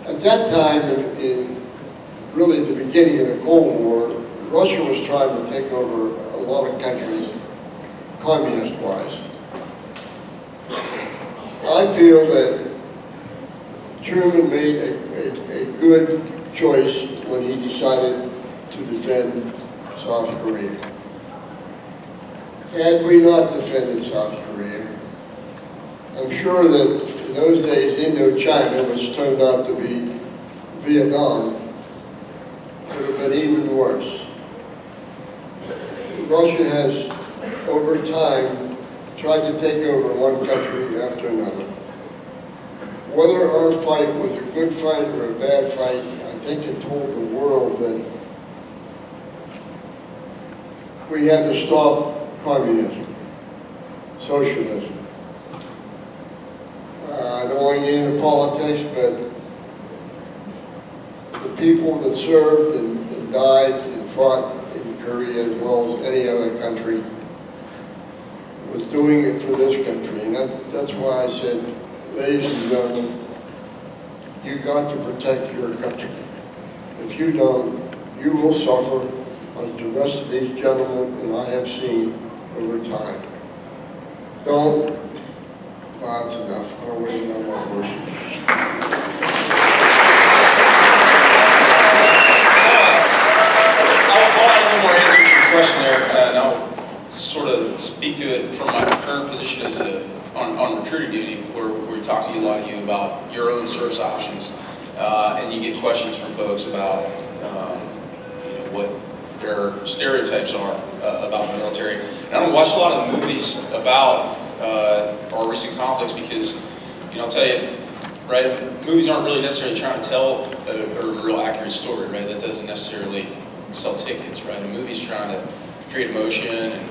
At that time, in really the beginning of the Cold War, Russia was trying to take over a lot of countries, communist-wise. I feel that Truman made a good choice when he decided to defend South Korea. Had we not defended South Korea, I'm sure that in those days Indochina, which turned out to be Vietnam, would have been even worse. Russia has, over time, tried to take over one country after another. Whether our fight was a good fight or a bad fight, I think it told the world that we had to stop communism, socialism. I don't want to get into politics, but the people that served and died and fought in Korea as well as any other country was doing it for this country. And that's why I said, ladies and gentlemen, you got to protect your country. If you don't, you will suffer like the rest of these gentlemen and I have seen over time. Don't, well, that's enough. I don't really know my words. I'll add one more answer to your question there, and I'll sort of speak to it from my current position as on recruiting duty, where we talk to you, a lot of you, about your own service options, and you get questions from folks about what their stereotypes are about the military. And I don't watch a lot of the movies about our recent conflicts because, I'll tell you, right, movies aren't really necessarily trying to tell a real accurate story, right? That doesn't necessarily sell tickets, right? A movie's trying to create emotion and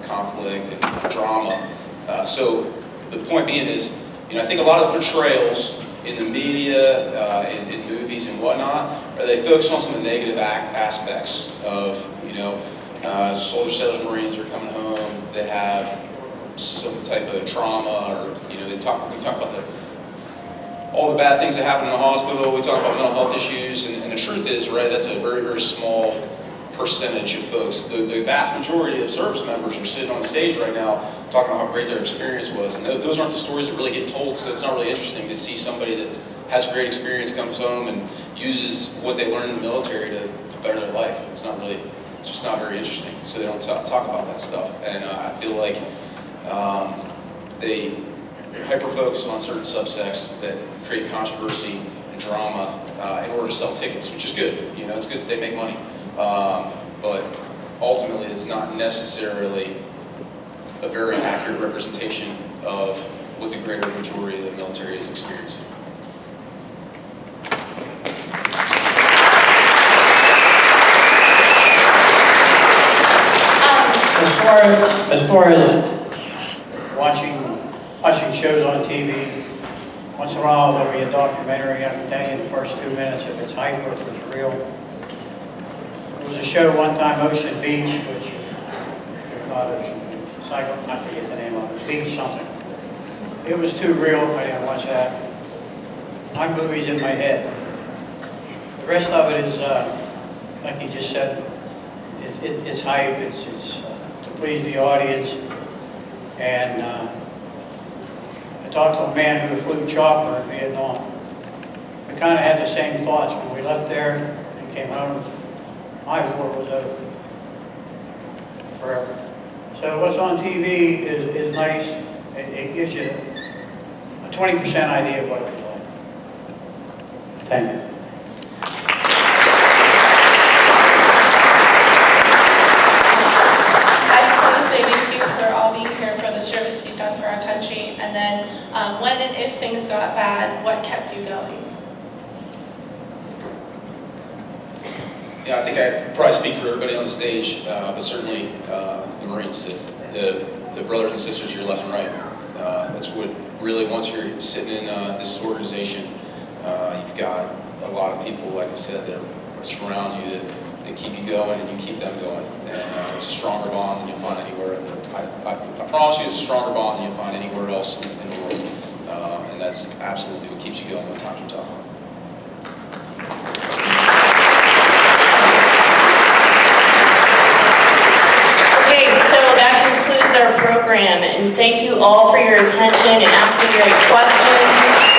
conflict and drama. So the point being is, I think a lot of the portrayals in the media, in movies and whatnot, they focus on some of the negative aspects of, soldiers, sailors, Marines are coming home, they have some type of trauma, or, we talk about all the bad things that happen in the hospital, we talk about mental health issues, and the truth is, right, that's a very, very small percentage of folks. The vast majority of service members are sitting on the stage right now talking about how great their experience was, and those aren't the stories that really get told, because it's not really interesting to see somebody that has a great experience, comes home and uses what they learned in the military to better their life. It's just not very interesting, so they don't talk about that stuff. And I feel like they hyper-focus on certain subsects that create controversy and drama in order to sell tickets, which is good. It's good that they make money. But ultimately, it's not necessarily a very accurate representation of what the greater majority of the military is experiencing. As far as watching shows on TV, once in a while there'll be a documentary. I can tell you in the first 2 minutes if it's hype or if it's real. There was a show one time, Ocean Beach, which I forget the name of it, Beach something. It was too real, I didn't watch that. My movie's in my head. The rest of it is, like you just said, it's hype, it's to please the audience. And I talked to a man who flew chopper in Vietnam. We kind of had the same thoughts when we left there and came home. My war was over forever. So what's on TV is nice. It gives you a 20% idea of what it's like. Thank you. I just want to say thank you for all being here, for the service you've done for our country, and then when and if things got bad, what kept you going? Yeah, I think I probably speak for everybody on the stage, but certainly the Marines, the brothers and sisters to your left and right. That's what really, once you're sitting in this organization, you've got a lot of people, like I said, that surround you that keep you going and you keep them going. And it's a stronger bond than you'll find anywhere. I promise you, it's a stronger bond than you'll find anywhere else in the world. And that's absolutely what keeps you going when times are tough. thank you all for your attention and asking great questions.